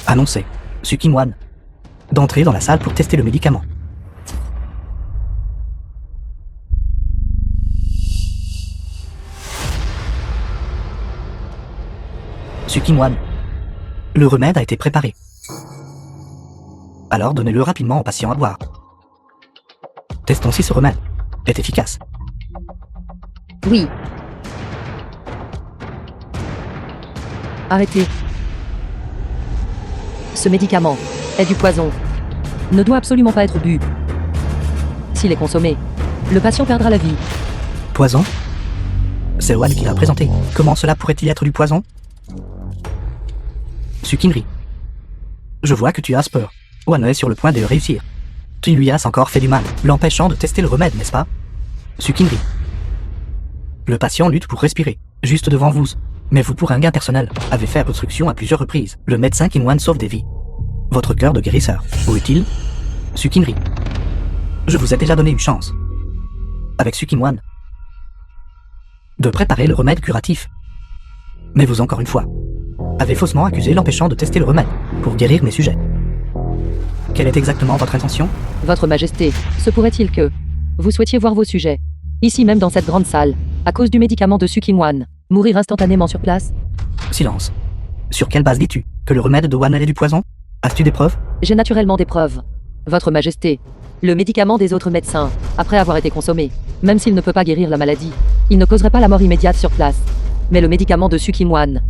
Annoncé. Sukimwan. D'entrer dans la salle pour tester le médicament. Sukimwan. Le remède a été préparé. Alors donnez-le rapidement au patient à boire. Testons si ce remède est efficace. Oui. Arrêtez. Ce médicament est du poison. Ne doit absolument pas être bu. S'il est consommé, le patient perdra la vie. Poison? C'est Owen qui l'a présenté. Comment cela pourrait-il être du poison? Sukinri. Je vois que tu as peur. Owen est sur le point de réussir. Tu lui as encore fait du mal, l'empêchant de tester le remède, n'est-ce pas? Sukinri. Le patient lutte pour respirer, juste devant vous. Mais vous, pour un gain personnel, avez fait obstruction à plusieurs reprises. Le médecin Kimwan sauve des vies. Votre cœur de guérisseur, où est-il? Sukinri. Je vous ai déjà donné une chance. Avec Sukimwan. De préparer le remède curatif. Mais vous, encore une fois, avez faussement accusé l'empêchant de tester le remède pour guérir mes sujets. Quelle est exactement votre intention? Votre Majesté, se pourrait-il que vous souhaitiez voir vos sujets, ici même dans cette grande salle, à cause du médicament de Sukimwan, mourir instantanément sur place? Silence. Sur quelle base dis-tu que le remède de Wanel est du poison? As-tu des preuves? J'ai naturellement des preuves. Votre Majesté, le médicament des autres médecins, après avoir été consommé, même s'il ne peut pas guérir la maladie, il ne causerait pas la mort immédiate sur place. Mais le médicament de Sukimwan,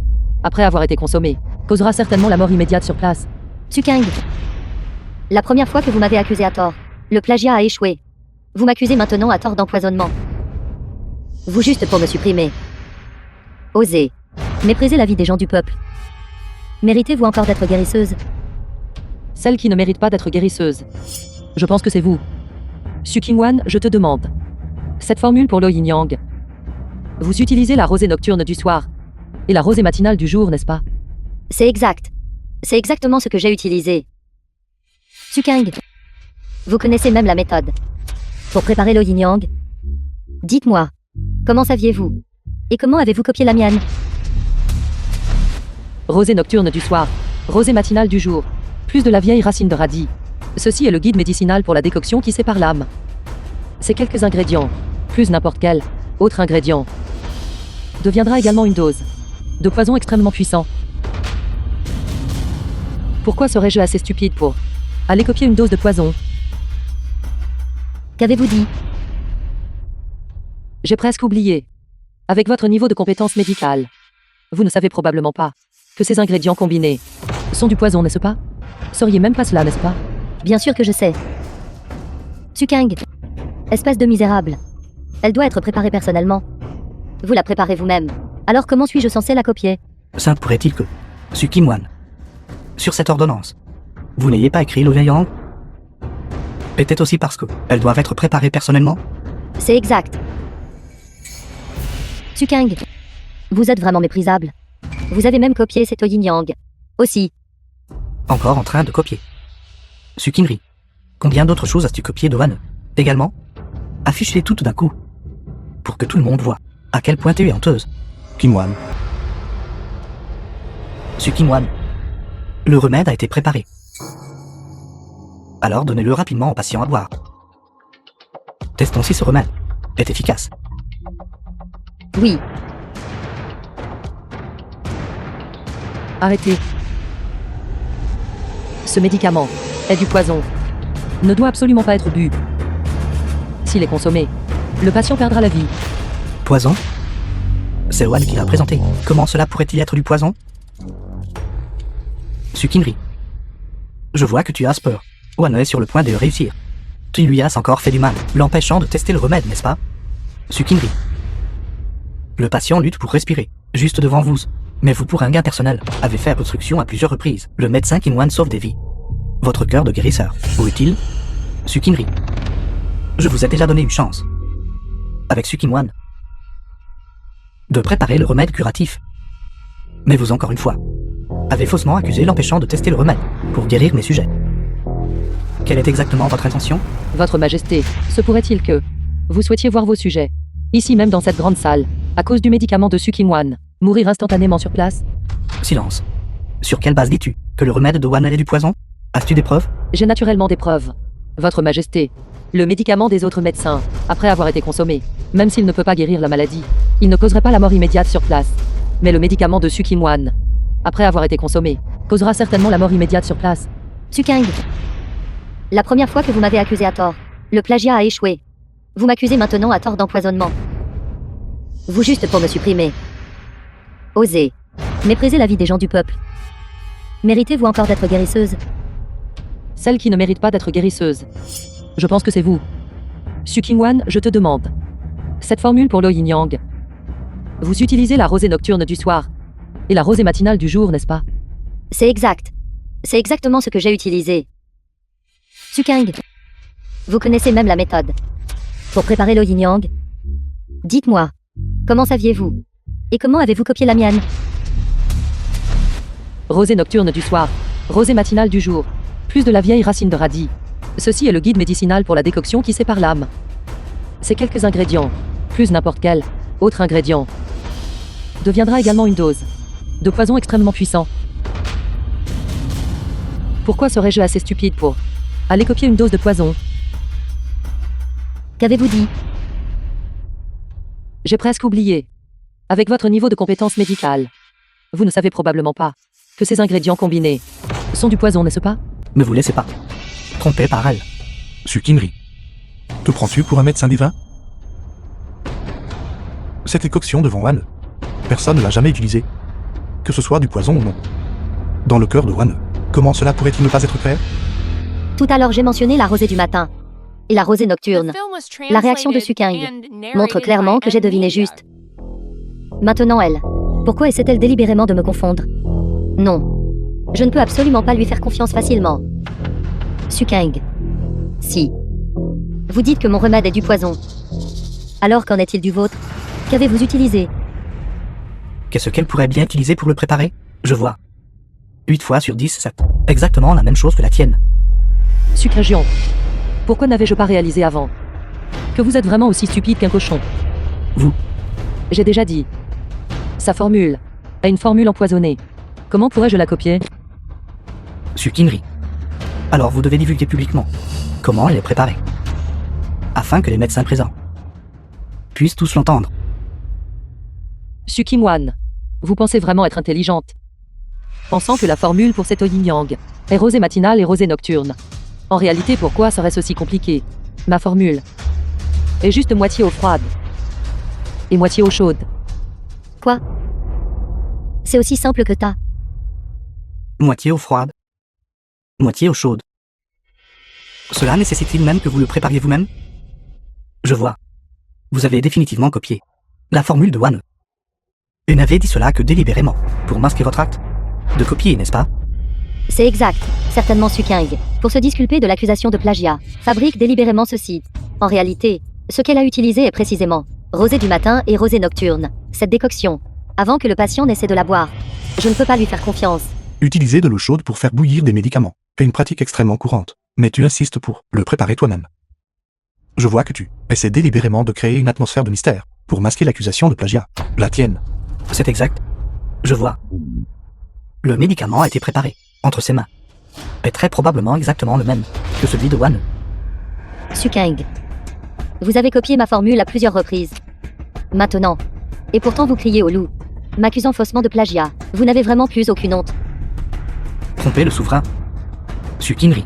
après avoir été consommé, causera certainement la mort immédiate sur place. Sukang. La première fois que vous m'avez accusé à tort, le plagiat a échoué. Vous m'accusez maintenant à tort d'empoisonnement. Vous juste pour me supprimer. Osez. Mépriser la vie des gens du peuple. Méritez-vous encore d'être guérisseuse? Celle qui ne mérite pas d'être guérisseuse. Je pense que c'est vous. Sukimwan, je te demande. Cette formule pour le yin-yang. Vous utilisez la rosée nocturne du soir et la rosée matinale du jour, n'est-ce pas? C'est exact. C'est exactement ce que j'ai utilisé. Sukang. Vous connaissez même la méthode. Pour préparer le yin-yang. Dites-moi. Comment saviez-vous? Et comment avez-vous copié la mienne? Rosée nocturne du soir, rosée matinale du jour, plus de la vieille racine de radis. Ceci est le guide médicinal pour la décoction qui sépare l'âme. Ces quelques ingrédients, plus n'importe quel autre ingrédient, deviendra également une dose de poison extrêmement puissant. Pourquoi serais-je assez stupide pour aller copier une dose de poison? Qu'avez-vous dit? J'ai presque oublié. Avec votre niveau de compétence médicale, vous ne savez probablement pas que ces ingrédients combinés sont du poison, n'est-ce pas? Sauriez même pas cela, n'est-ce pas? Bien sûr que je sais. Sukang. Espèce de misérable. Elle doit être préparée personnellement. Vous la préparez vous-même. Alors comment suis-je censé la copier? Ça pourrait-il que Sukimwan. Sur cette ordonnance, vous n'ayez pas écrit le yang? Peut-être aussi parce que elles doivent être préparées personnellement? C'est exact. Sukang. Vous êtes vraiment méprisable. Vous avez même copié cette yin-yang. Aussi. Encore en train de copier. Sukinri. Combien d'autres choses as-tu copié de Wan? Également? Affiche-les toutes d'un coup. Pour que tout le monde voit à quel point tu es honteuse. Kimwan. Sukimwan. Le remède a été préparé. Alors donnez-le rapidement au patient à boire. Testons si ce remède est efficace. Oui. Arrêtez. Ce médicament est du poison. Ne doit absolument pas être bu. S'il est consommé, le patient perdra la vie. Poison? C'est Owen qui l'a présenté. Comment cela pourrait-il être du poison? Sukinri. Je vois que tu as peur. Owen est sur le point de réussir. Tu lui as encore fait du mal, l'empêchant de tester le remède, n'est-ce pas? Sukinri. Le patient lutte pour respirer, juste devant vous. Mais vous, pour un gain personnel, avez fait obstruction à plusieurs reprises. Le médecin Kimwan sauve des vies. Votre cœur de guérisseur, où est-il? Sukinri. Je vous ai déjà donné une chance. Avec Sukimwan. De préparer le remède curatif. Mais vous, encore une fois, avez faussement accusé l'empêchant de tester le remède pour guérir mes sujets. Quelle est exactement votre intention? Votre Majesté, se pourrait-il que vous souhaitiez voir vos sujets, ici même dans cette grande salle, à cause du médicament de Sukimwan, mourir instantanément sur place? Silence. Sur quelle base dis-tu que le remède de Wanel est du poison? As-tu des preuves? J'ai naturellement des preuves. Votre Majesté, le médicament des autres médecins, après avoir été consommé, même s'il ne peut pas guérir la maladie, il ne causerait pas la mort immédiate sur place. Mais le médicament de Su Qingwan, après avoir été consommé, causera certainement la mort immédiate sur place. Suking. La première fois que vous m'avez accusé à tort, le plagiat a échoué. Vous m'accusez maintenant à tort d'empoisonnement. Vous juste pour me supprimer. Osez. Mépriser la vie des gens du peuple. Méritez-vous encore d'être guérisseuse? Celle qui ne mérite pas d'être guérisseuse. Je pense que c'est vous. Su Qingwan, je te demande. Cette formule pour l'eau yin-yang. Vous utilisez la rosée nocturne du soir et la rosée matinale du jour, n'est-ce pas? C'est exact. C'est exactement ce que j'ai utilisé. Suking. Vous connaissez même la méthode. Pour préparer l'eau yin-yang. Dites-moi. Comment saviez-vous? Et comment avez-vous copié la mienne? Rosée nocturne du soir, rosée matinale du jour, plus de la vieille racine de radis. Ceci est le guide médicinal pour la décoction qui sépare l'âme. Ces quelques ingrédients, plus n'importe quel autre ingrédient, deviendra également une dose de poison extrêmement puissant. Pourquoi serais-je assez stupide pour aller copier une dose de poison? Qu'avez-vous dit? J'ai presque oublié. Avec votre niveau de compétence médicale, vous ne savez probablement pas que ces ingrédients combinés sont du poison, n'est-ce pas? Ne vous laissez pas tromper par elle. Su Qingri. Te prends-tu pour un médecin divin? Cette décoction de Wan, personne ne l'a jamais utilisée. Que ce soit du poison ou non. Dans le cœur de Wan, comment cela pourrait-il ne pas être clair? Tout à l'heure j'ai mentionné la rosée du matin et la rosée nocturne. La réaction de Suking montre clairement que j'ai deviné juste. Maintenant elle. Pourquoi essaie-t-elle délibérément de me confondre? Non. Je ne peux absolument pas lui faire confiance facilement. Suking. Si. Vous dites que mon remède est du poison. Alors qu'en est-il du vôtre? Qu'avez-vous utilisé? Qu'est-ce qu'elle pourrait bien utiliser pour le préparer? Je vois. 8 fois sur 10, c'est exactement la même chose que la tienne. Sucrégion. Pourquoi n'avais-je pas réalisé avant que vous êtes vraiment aussi stupide qu'un cochon? Vous. J'ai déjà dit. Sa formule est une formule empoisonnée. Comment pourrais-je la copier? Su Qingri. Alors vous devez divulguer publiquement comment elle est préparée, afin que les médecins présents puissent tous l'entendre. Su Qingwan, vous pensez vraiment être intelligente, pensant que la formule pour cette eau yin-yang est rosée matinale et rosée nocturne. En réalité, pourquoi serait-ce aussi compliqué? Ma formule est juste moitié eau froide et moitié eau chaude. Quoi? C'est aussi simple que ta. Moitié eau froide, moitié eau chaude. Cela nécessite-t-il même que vous le prépariez vous-même? Je vois. Vous avez définitivement copié la formule de Wan. Et n'avez dit cela que délibérément, pour masquer votre acte de copier, n'est-ce pas? C'est exact, certainement Suking, pour se disculper de l'accusation de plagiat, fabrique délibérément ceci. En réalité, ce qu'elle a utilisé est précisément rosée du matin et rosée nocturne, cette décoction, avant que le patient n'essaie de la boire. Je ne peux pas lui faire confiance. Utiliser de l'eau chaude pour faire bouillir des médicaments est une pratique extrêmement courante, mais tu insistes pour le préparer toi-même. Je vois que tu essaies délibérément de créer une atmosphère de mystère pour masquer l'accusation de plagiat, la tienne. C'est exact. Je vois. Le médicament a été préparé entre ses mains, est très probablement exactement le même que celui de Wan. Suking. Vous avez copié ma formule à plusieurs reprises. Maintenant. Et pourtant vous criez au loup, m'accusant faussement de plagiat. Vous n'avez vraiment plus aucune honte. Tromper le souverain. Su Qingri.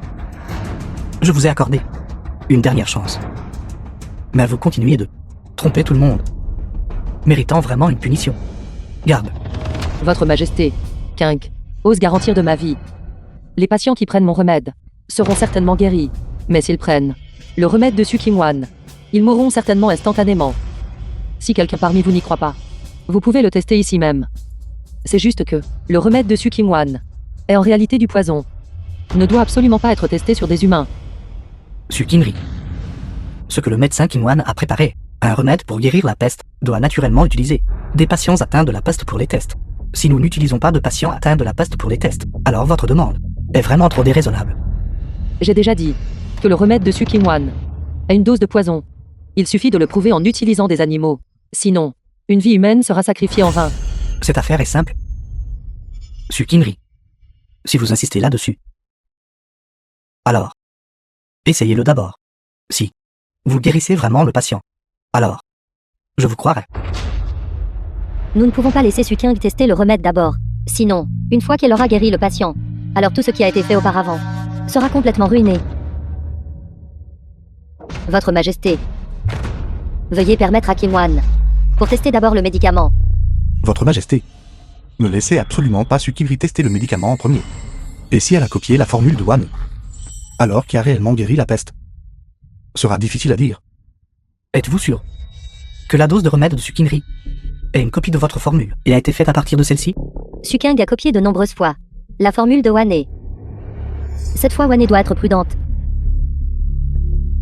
Je vous ai accordé une dernière chance. Mais vous continuez de tromper tout le monde, méritant vraiment une punition. Garde. Votre Majesté, King, ose garantir de ma vie. Les patients qui prennent mon remède seront certainement guéris, mais s'ils prennent le remède de Su Qingwan, ils mourront certainement instantanément. Si quelqu'un parmi vous n'y croit pas, vous pouvez le tester ici même. C'est juste que le remède de Su Qingwan est en réalité du poison. Ne doit absolument pas être testé sur des humains. Su Qingri. Ce que le médecin Qingwan a préparé, un remède pour guérir la peste, doit naturellement utiliser des patients atteints de la peste pour les tests. Si nous n'utilisons pas de patients atteints de la peste pour les tests, alors votre demande est vraiment trop déraisonnable. J'ai déjà dit que le remède de Su Qingwan est une dose de poison. Il suffit de le prouver en utilisant des animaux. Sinon, une vie humaine sera sacrifiée en vain. Cette affaire est simple. Su Qingri. si vous insistez là-dessus. Alors, essayez-le d'abord. Si vous guérissez vraiment le patient, alors, je vous croirai. Nous ne pouvons pas laisser Suking tester le remède d'abord. Sinon, une fois qu'elle aura guéri le patient, alors tout ce qui a été fait auparavant sera complètement ruiné. Votre Majesté, veuillez permettre à Kimwan pour tester d'abord le médicament. Votre Majesté, ne laissez absolument pas Sukingri tester le médicament en premier. Et si elle a copié la formule de Wan, alors qui a réellement guéri la peste? Sera difficile à dire. Êtes-vous sûr que la dose de remède de Sukingri est une copie de votre formule et a été faite à partir de celle-ci? Suking a copié de nombreuses fois la formule de Wane. Cette fois, Wane doit être prudente.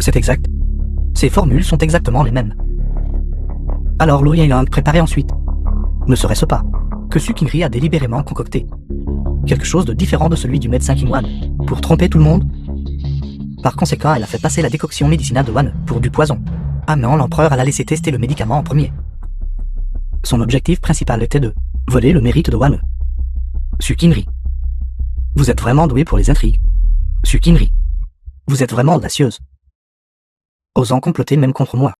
C'est exact. Ces formules sont exactement les mêmes. Alors l'Orient préparé ensuite. Ne serait-ce pas que Sukingri a délibérément concocté quelque chose de différent de celui du médecin Kim Wan pour tromper tout le monde? Par conséquent, elle a fait passer la décoction médicinale de Wan pour du poison, amenant l'empereur à la laisser tester le médicament en premier. Son objectif principal était de voler le mérite de Wan. Sukingri, vous êtes vraiment doué pour les intrigues. Sukingri, vous êtes vraiment audacieuse. Osant comploter même contre moi.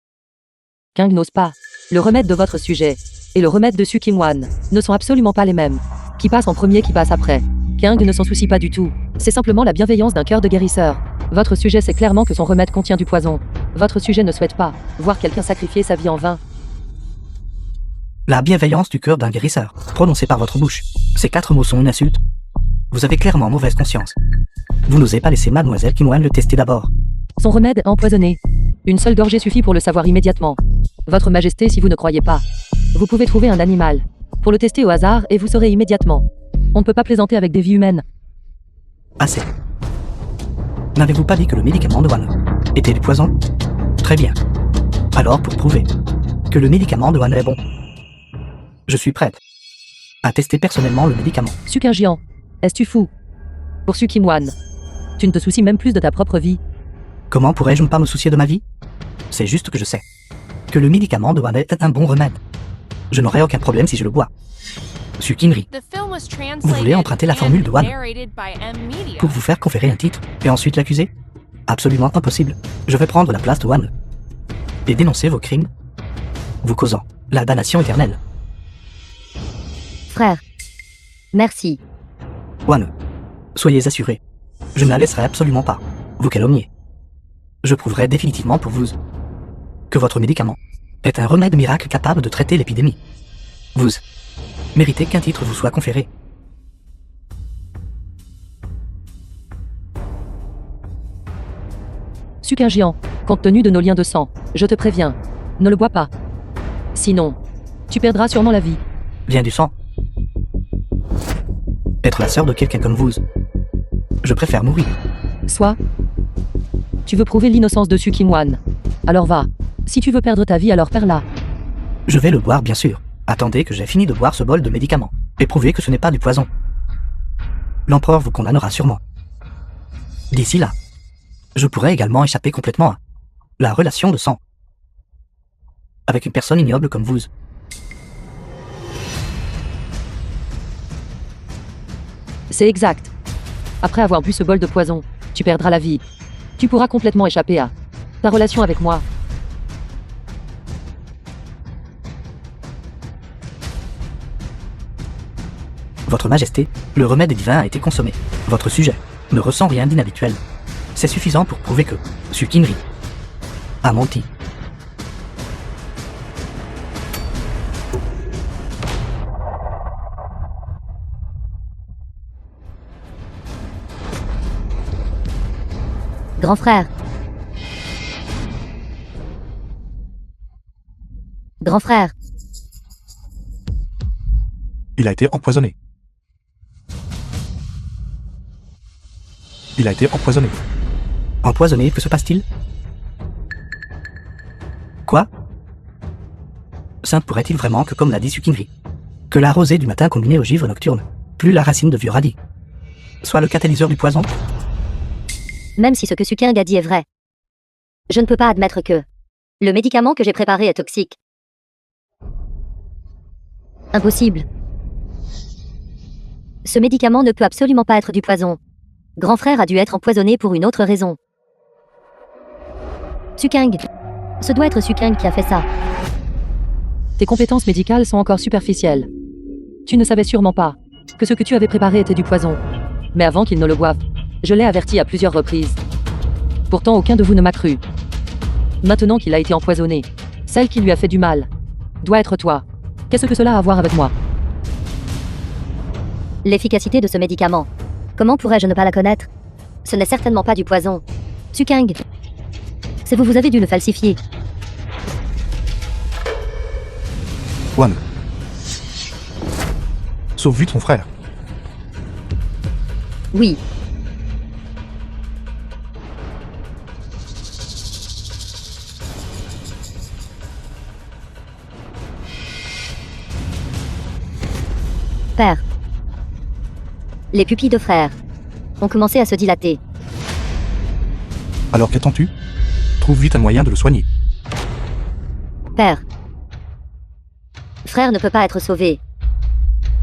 King n'ose pas. Le remède de votre sujet et le remède de Su Kim-wan ne sont absolument pas les mêmes. Qui passe en premier, qui passe après. King ne s'en soucie pas du tout. C'est simplement la bienveillance d'un cœur de guérisseur. Votre sujet sait clairement que son remède contient du poison. Votre sujet ne souhaite pas voir quelqu'un sacrifier sa vie en vain. La bienveillance du cœur d'un guérisseur, prononcée par votre bouche. Ces 4 mots sont une insulte. Vous avez clairement mauvaise conscience. Vous n'osez pas laisser Mademoiselle Kim-wan le tester d'abord. Son remède est empoisonné. Une seule gorgée suffit pour le savoir immédiatement. Votre Majesté, si vous ne croyez pas, vous pouvez trouver un animal pour le tester au hasard et vous saurez immédiatement. On ne peut pas plaisanter avec des vies humaines. Assez. N'avez-vous pas dit que le médicament de Wan était du poison? Très bien. Alors pour prouver que le médicament de Wan est bon, je suis prête à tester personnellement le médicament. Sukingian, est-ce-tu fou? Pour Su Kim-wan, tu ne te soucies même plus de ta propre vie. Comment pourrais-je ne pas me soucier de ma vie? C'est juste que je sais que le médicament de Wan est un bon remède. Je n'aurai aucun problème si je le bois. Sukingri, Vous voulez emprunter la formule de Wan pour vous faire conférer un titre et ensuite l'accuser? Absolument impossible. Je vais prendre la place de Wan et dénoncer vos crimes, vous causant la damnation éternelle. Frère, merci. Wan, soyez assurés, je ne la laisserai absolument pas vous calomnier. Je prouverai définitivement pour vous que votre médicament est un remède miracle capable de traiter l'épidémie. Vous méritez qu'un titre vous soit conféré. Sukingian, compte tenu de nos liens de sang, je te préviens, ne le bois pas. Sinon, tu perdras sûrement la vie. Vient du sang. Être la sœur de quelqu'un comme vous, je préfère mourir. Soit, tu veux prouver l'innocence de Su Kim-wan. Alors va. Si tu veux perdre ta vie, alors perds-la. Je vais le boire, bien sûr. Attendez que j'ai fini de boire ce bol de médicaments et prouver que ce n'est pas du poison. L'empereur vous condamnera sûrement. D'ici là, je pourrais également échapper complètement à la relation de sang avec une personne ignoble comme vous. C'est exact. Après avoir bu ce bol de poison, tu perdras la vie. Tu pourras complètement échapper à ta relation avec moi. Votre Majesté, le remède divin a été consommé. Votre sujet ne ressent rien d'inhabituel. C'est suffisant pour prouver que Sukingri a menti. Grand frère. Grand frère. Il a été empoisonné. Il a été empoisonné. Empoisonné, que se passe-t-il? Quoi? Sainte pourrait-il vraiment que, comme l'a dit Sukingri, que la rosée du matin combinée au givre nocturne, plus la racine de vieux radis, soit le catalyseur du poison? Même si ce que Suking a dit est vrai, je ne peux pas admettre que le médicament que j'ai préparé est toxique. Ce médicament ne peut absolument pas être du poison. Grand frère a dû être empoisonné pour une autre raison. Sukeng. Ce doit être Sukeng qui a fait ça. Tes compétences médicales sont encore superficielles. Tu ne savais sûrement pas que ce que tu avais préparé était du poison. Mais avant qu'il ne le boive, je l'ai averti à plusieurs reprises. Pourtant aucun de vous ne m'a cru. Maintenant qu'il a été empoisonné, celle qui lui a fait du mal doit être toi. Qu'est-ce que cela a à voir avec moi? L'efficacité de ce médicament. Comment pourrais-je ne pas la connaître? Ce n'est certainement pas du poison. Sukeng. C'est vous avez dû le falsifier. Wan. Sauve vite ton frère. Oui. Père. Les pupilles de frère ont commencé à se dilater. Alors qu'attends-tu? Trouve vite un moyen de le soigner. Père. Frère ne peut pas être sauvé.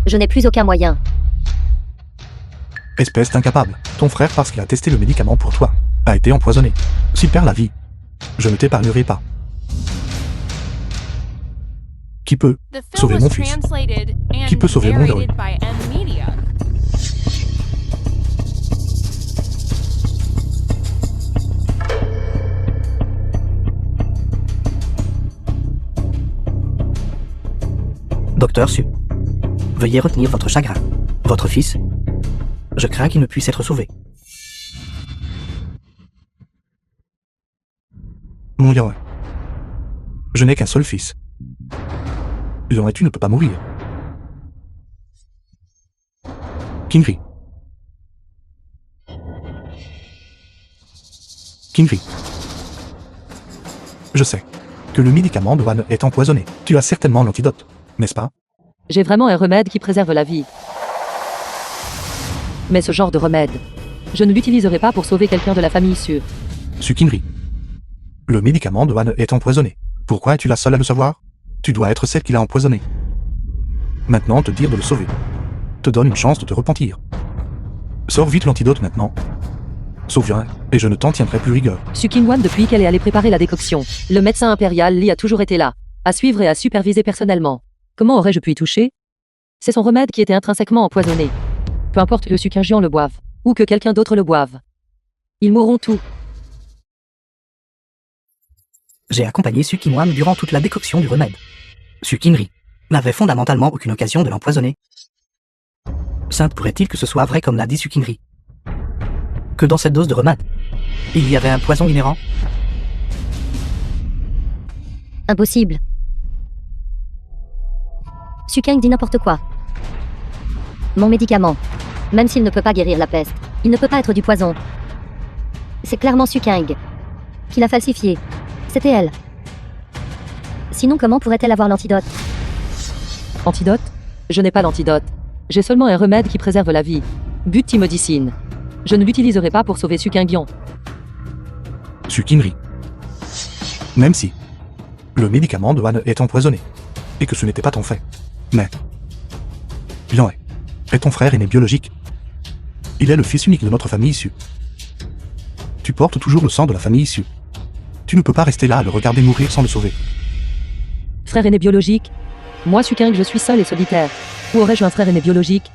Je n'ai plus aucun moyen. Espèce d'incapable. Ton frère, parce qu'il a testé le médicament pour toi, a été empoisonné. S'il perd la vie, je ne t'épargnerai pas. Qui peut The film sauver was mon fils? translated and Qui peut sauver mon héros? narrated by M Media. Docteur Su, veuillez retenir votre chagrin. Votre fils, je crains qu'il ne puisse être sauvé. Mon Yaoi. Je n'ai qu'un seul fils. Yaoi, tu ne peux pas mourir. Kinri. Kinri. Je sais que le médicament de Wan est empoisonné. Tu as certainement l'antidote, n'est-ce pas? J'ai vraiment un remède qui préserve la vie. Mais ce genre de remède, je ne l'utiliserai pas pour sauver quelqu'un de la famille Su. Sukinri. Le médicament de Wan est empoisonné. Pourquoi es-tu la seule à le savoir? Tu dois être celle qui l'a empoisonné. Maintenant, te dire de le sauver te donne une chance de te repentir. Sors vite l'antidote maintenant. Sauve-le, et je ne t'en tiendrai plus rigueur. Su Qingwan, depuis qu'elle est allée préparer la décoction, le médecin impérial Li a toujours été là, à suivre et à superviser personnellement. Comment aurais-je pu y toucher? C'est son remède qui était intrinsèquement empoisonné. Peu importe que Su Qingjian le boive, ou que quelqu'un d'autre le boive. Ils mourront tous. J'ai accompagné Su Qingwan durant toute la décoction du remède. Su Qingri n'avait fondamentalement aucune occasion de l'empoisonner. Sainte pourrait-il que ce soit vrai comme l'a dit Su Qingri? Que dans cette dose de remède, il y avait un poison inhérent? Impossible. Sukeng dit n'importe quoi. Mon médicament, même s'il ne peut pas guérir la peste, il ne peut pas être du poison. C'est clairement Sukeng qui l'a falsifié. C'était elle. Sinon, comment pourrait-elle avoir l'antidote? Antidote? Je n'ai pas l'antidote. J'ai seulement un remède qui préserve la vie. Butimodicine. Je ne l'utiliserai pas pour sauver Su Qingjian. Sukinri. Même si le médicament de Wan est empoisonné, et que ce n'était pas ton fait. Mais Yaoi est ton frère aîné biologique. Il est le fils unique de notre famille issue. Tu portes toujours le sang de la famille issue. Tu ne peux pas rester là à le regarder mourir sans le sauver. Frère aîné biologique? Moi, Su Qing, je suis seul et solitaire. Où aurais-je un frère aîné biologique?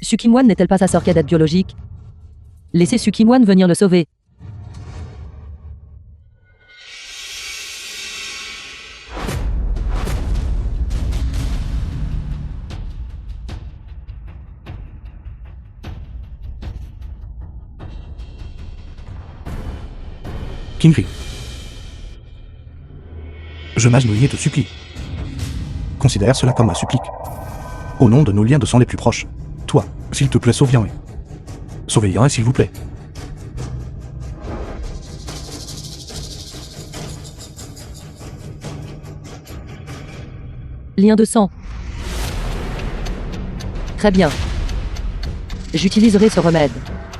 Su Qingwan n'est-elle pas sa sœur cadette biologique? Laissez Su Qingwan venir le sauver. Kinri. Je m'agenouille et te supplie. Considère cela comme ma supplique. Au nom de nos liens de sang les plus proches. Toi, s'il te plaît, sauve Yaoi. Sauvez Yaoi, s'il vous plaît. Lien de sang. Très bien. J'utiliserai ce remède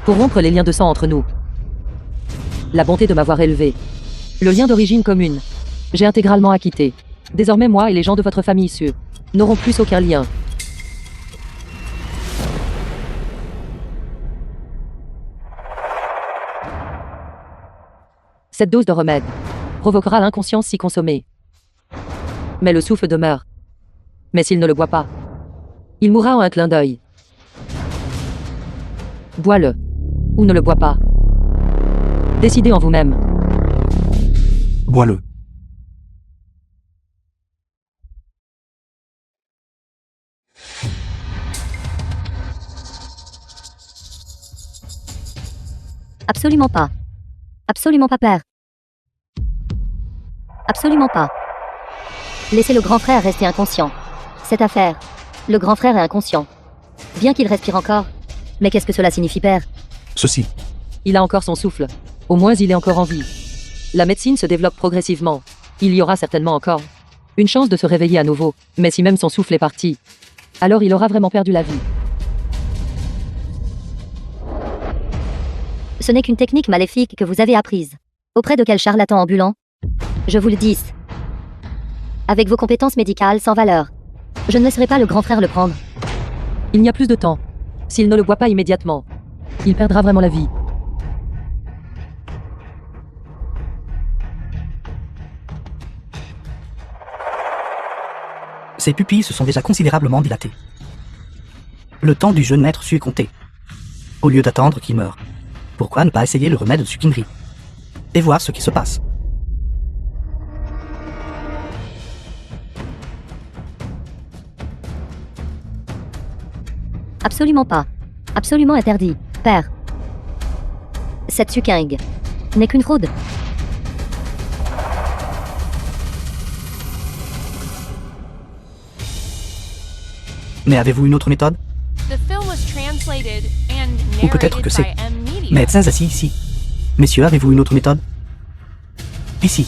pour rompre les liens de sang entre nous. La bonté de m'avoir élevé. Le lien d'origine commune. J'ai intégralement acquitté. Désormais, moi et les gens de votre famille Su n'auront plus aucun lien. Cette dose de remède provoquera l'inconscience si consommée. Mais le souffle demeure. Mais s'il ne le boit pas, il mourra en un clin d'œil. Bois-le. Ou ne le bois pas. Décidez en vous-même. Bois-le. Absolument pas. Absolument pas, père. Absolument pas. Laissez le grand frère rester inconscient. Cette affaire. Le grand frère est inconscient. Bien qu'il respire encore. Mais qu'est-ce que cela signifie, père? Ceci. Il a encore son souffle. Au moins il est encore en vie. La médecine se développe progressivement. Il y aura certainement encore une chance de se réveiller à nouveau. Mais si même son souffle est parti, alors il aura vraiment perdu la vie. Ce n'est qu'une technique maléfique que vous avez apprise. Auprès de quel charlatan ambulant? Je vous le dis. Avec vos compétences médicales sans valeur. Je ne laisserai pas le grand frère le prendre. Il n'y a plus de temps. S'il ne le boit pas immédiatement, il perdra vraiment la vie. Ses pupilles se sont déjà considérablement dilatées. Le temps du jeune maître Su est compté. Au lieu d'attendre qu'il meure, pourquoi ne pas essayer le remède de Sukinri et voir ce qui se passe? Absolument pas. Absolument interdit, père. Cette Suking n'est qu'une fraude. Mais avez-vous une autre méthode? The film was translated and Ou peut-être narrated que c'est by M Media. médecins assis ici. Messieurs, avez-vous une autre méthode? Ici.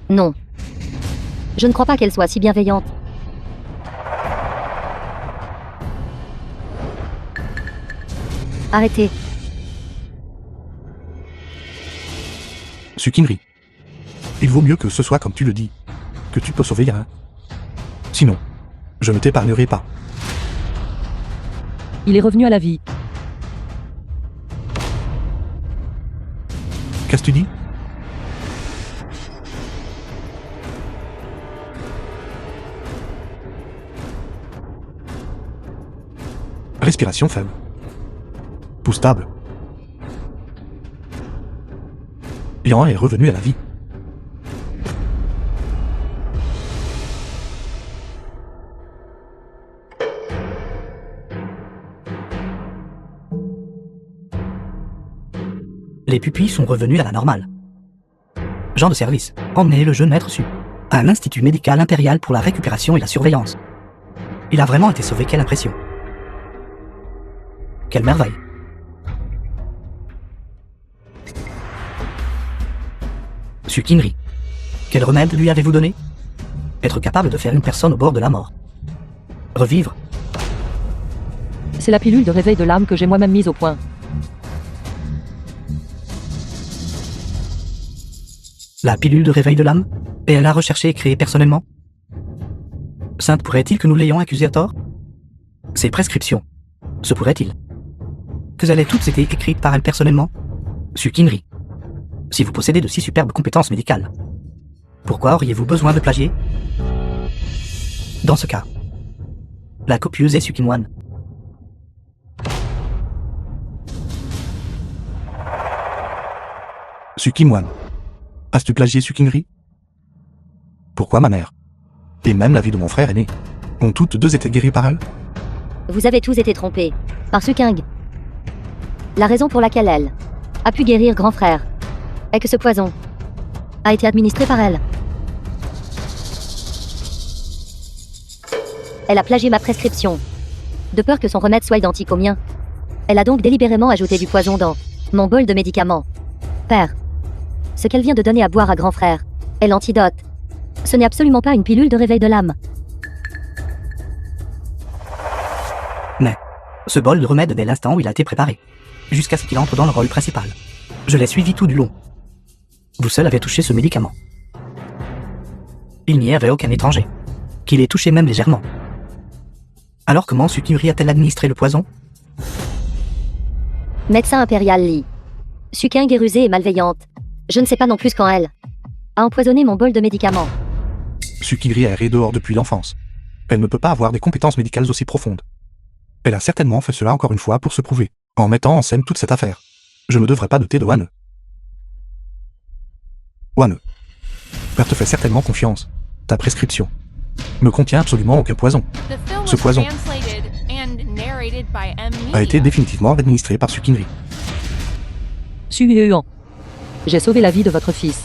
Non. Je ne crois pas qu'elle soit si bienveillante. Arrêtez. Sukinri. Il vaut mieux que ce soit comme tu le dis. Que tu peux sauver Yarin. Sinon, je ne t'épargnerai pas. Il est revenu à la vie. Qu'est-ce que tu dis? Respiration faible. Pouce stable. Yarin est revenu à la vie. Les pupilles sont revenues à la normale. Jean de service, emmenez le jeune maître Su à un institut médical impérial pour la récupération et la surveillance. Il a vraiment été sauvé, quelle impression. Quelle merveille. Sukinri, quel remède lui avez-vous donné? Être capable de faire une personne au bord de la mort. Revivre. C'est la pilule de réveil de l'âme que j'ai moi-même mise au point. La pilule de réveil de l'âme? Et elle l'a recherchée et créée personnellement? Sainte, pourrait-il que nous l'ayons accusée à tort? Ses prescriptions, se pourrait-il qu'elles aient toutes été écrites par elle personnellement? Sukinri, si vous possédez de si superbes compétences médicales, pourquoi auriez-vous besoin de plagier? Dans ce cas, la copieuse est Sukinwan. Sukimwan. As-tu plagié Sukinri? Pourquoi ma mère? Et même la vie de mon frère aîné ont toutes deux été guéries par elle? Vous avez tous été trompés. Par Suking. La raison pour laquelle elle a pu guérir grand frère est que ce poison a été administré par elle. Elle a plagié ma prescription. De peur que son remède soit identique au mien. Elle a donc délibérément ajouté du poison dans mon bol de médicaments. Père, ce qu'elle vient de donner à boire à grand frère est l'antidote. Ce n'est absolument pas une pilule de réveil de l'âme. Mais, ce bol de remède dès l'instant où il a été préparé, jusqu'à ce qu'il entre dans le rôle principal. Je l'ai suivi tout du long. Vous seul avez touché ce médicament. Il n'y avait aucun étranger, qui l'ait touché même légèrement. Alors comment Sukiri a-t-elle administré le poison? Médecin impérial Lee. Suking est rusée et malveillante. Je ne sais pas non plus quand elle a empoisonné mon bol de médicaments. Sukiri a erré dehors depuis l'enfance. Elle ne peut pas avoir des compétences médicales aussi profondes. Elle a certainement fait cela encore une fois pour se prouver, en mettant en scène toute cette affaire. Je ne devrais pas douter de Wane. Wane. Père te fait certainement confiance. Ta prescription ne contient absolument aucun poison. The film Ce was poison translated and narrated by M. a été Media. définitivement administré par Sukinri. Suhuan. J'ai sauvé la vie de votre fils.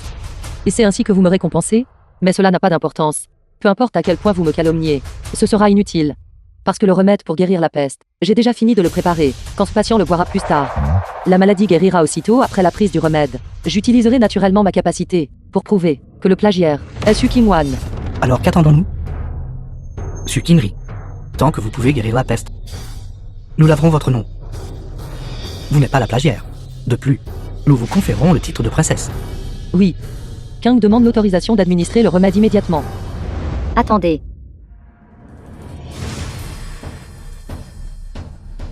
Et c'est ainsi que vous me récompensez? Mais cela n'a pas d'importance. Peu importe à quel point vous me calomniez, ce sera inutile. Parce que le remède pour guérir la peste, j'ai déjà fini de le préparer, quand ce patient le boira plus tard. La maladie guérira aussitôt après la prise du remède. J'utiliserai naturellement ma capacité, pour prouver, que le plagiaire est Suking-wan. Alors qu'attendons-nous? Sukinri, tant que vous pouvez guérir la peste. Nous laverons votre nom. Vous n'êtes pas la plagiaire. De plus, nous vous conférons le titre de princesse. Oui. King demande l'autorisation d'administrer le remède immédiatement. Attendez.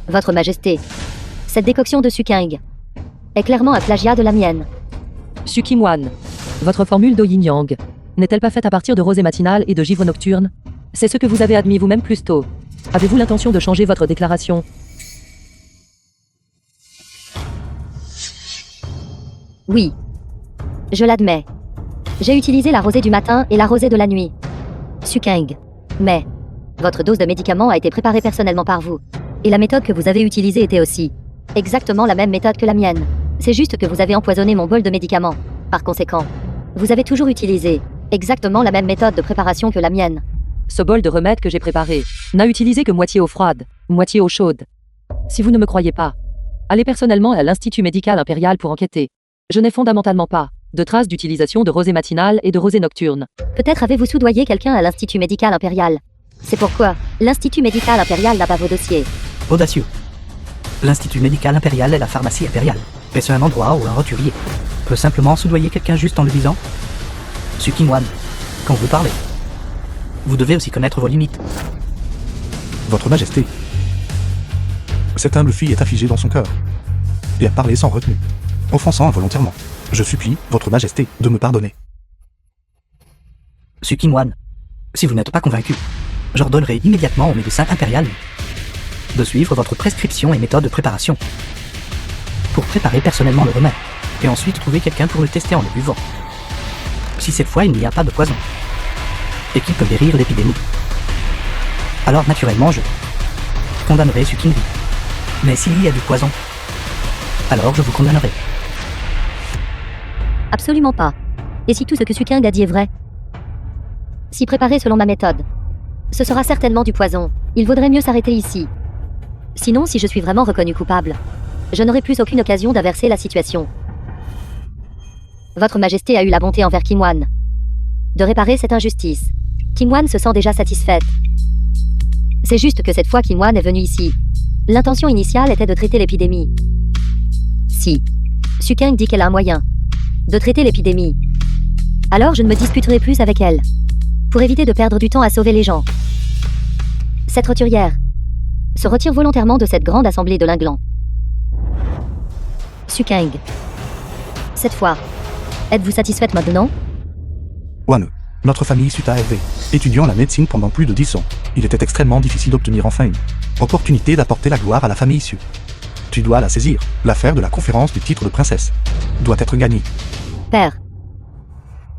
Votre Majesté, cette décoction de Suking est clairement un plagiat de la mienne. Suking-wan. Votre formule d'eau yin-yang n'est-elle pas faite à partir de rosée matinale et de givre nocturne? C'est ce que vous avez admis vous-même plus tôt. Avez-vous l'intention de changer votre déclaration? Oui. Je l'admets. J'ai utilisé la rosée du matin et la rosée de la nuit. Suking. Mais votre dose de médicament a été préparée personnellement par vous. Et la méthode que vous avez utilisée était aussi exactement la même méthode que la mienne. C'est juste que vous avez empoisonné mon bol de médicaments. Par conséquent, vous avez toujours utilisé exactement la même méthode de préparation que la mienne. Ce bol de remède que j'ai préparé n'a utilisé que moitié eau froide, moitié eau chaude. Si vous ne me croyez pas, allez personnellement à l'Institut médical impérial pour enquêter. Je n'ai fondamentalement pas de traces d'utilisation de rosée matinale et de rosée nocturne. Peut-être avez-vous soudoyé quelqu'un à l'Institut médical impérial. C'est pourquoi l'Institut médical impérial n'a pas vos dossiers. Audacieux. L'Institut médical impérial est la pharmacie impériale. Est-ce un endroit où un roturier peut simplement soudoyer quelqu'un juste en le visant? Suking-wan, quand vous parlez, vous devez aussi connaître vos limites. Votre Majesté. Cette humble fille est affligée dans son cœur et a parlé sans retenue, offensant involontairement. Je supplie, Votre Majesté, de me pardonner. Suking-wan, si vous n'êtes pas convaincu, j'ordonnerai immédiatement au médecin impérial de suivre votre prescription et méthode de préparation pour préparer personnellement le remède et ensuite trouver quelqu'un pour le tester en le buvant. Si cette fois il n'y a pas de poison et qu'il peut guérir l'épidémie, alors naturellement je condamnerai Suking-ri. Mais s'il y a du poison, alors je vous condamnerai. Absolument pas. Et si tout ce que Suking a dit est vrai? Si préparé selon ma méthode, ce sera certainement du poison. Il vaudrait mieux s'arrêter ici. Sinon, si je suis vraiment reconnu coupable, je n'aurai plus aucune occasion d'inverser la situation. Votre Majesté a eu la bonté envers Kim-wan de réparer cette injustice. Kim-wan se sent déjà satisfaite. C'est juste que cette fois Kim-wan est venue ici, l'intention initiale était de traiter l'épidémie. Si Suking dit qu'elle a un moyen de traiter l'épidémie, alors je ne me disputerai plus avec elle, pour éviter de perdre du temps à sauver les gens. Cette roturière se retire volontairement de cette grande assemblée de linglants. Suking. Cette fois, êtes-vous satisfaite maintenant? Wane, notre famille suit à AFV, étudiant la médecine pendant plus de 10 ans. Il était extrêmement difficile d'obtenir enfin une opportunité d'apporter la gloire à la famille issue. Tu dois la saisir. L'affaire de la conférence du titre de princesse doit être gagnée. Père.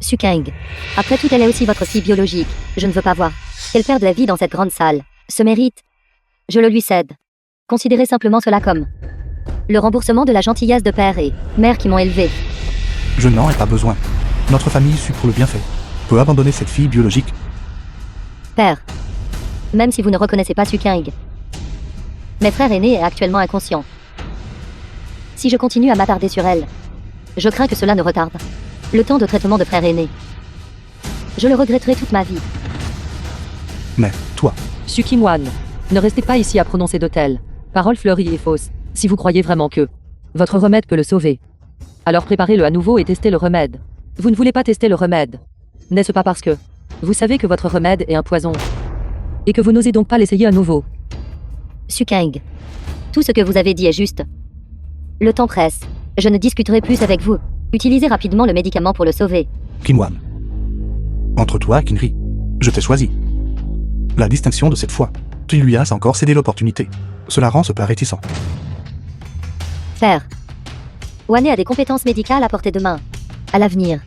Suking. Après tout, elle est aussi votre fille biologique. Je ne veux pas voir qu'elle perde la vie dans cette grande salle. Ce mérite, je le lui cède. Considérez simplement cela comme le remboursement de la gentillesse de père et mère qui m'ont élevé. Je n'en ai pas besoin. Notre famille issue pour le bienfait peut abandonner cette fille biologique. Père. Même si vous ne reconnaissez pas Suking, mes frères aînés est actuellement inconscient. Si je continue à m'attarder sur elle, je crains que cela ne retarde le temps de traitement de frère aîné. Je le regretterai toute ma vie. Mais, toi, Suking-wan, ne restez pas ici à prononcer de telles paroles fleuries et fausses, si vous croyez vraiment que votre remède peut le sauver. Alors préparez-le à nouveau et testez le remède. Vous ne voulez pas tester le remède. N'est-ce pas parce que vous savez que votre remède est un poison et que vous n'osez donc pas l'essayer à nouveau? Sukeng. Tout ce que vous avez dit est juste. Le temps presse. Je ne discuterai plus avec vous. Utilisez rapidement le médicament pour le sauver. Kim-Wan. Entre toi et Kinri, je t'ai choisi. La distinction de cette fois, tu lui as encore cédé l'opportunité. Cela rend ce plat réticent. Père. Wane a des compétences médicales à portée de main. À l'avenir,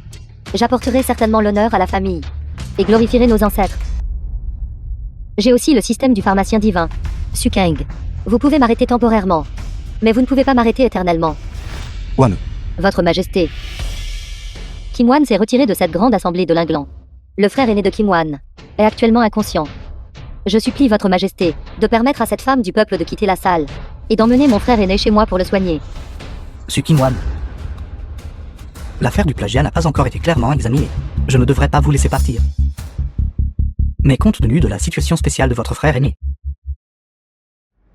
j'apporterai certainement l'honneur à la famille et glorifierai nos ancêtres. J'ai aussi le système du pharmacien divin. Sukeng. Vous pouvez m'arrêter temporairement, mais vous ne pouvez pas m'arrêter éternellement. Wane. Votre Majesté. Kim-Wan s'est retiré de cette grande assemblée de Linglan. Le frère aîné de Kim-Wan est actuellement inconscient. Je supplie Votre Majesté de permettre à cette femme du peuple de quitter la salle et d'emmener mon frère aîné chez moi pour le soigner. Kim-Wan. L'affaire du plagiat n'a pas encore été clairement examinée. Je ne devrais pas vous laisser partir. Mais compte tenu de la situation spéciale de votre frère aîné,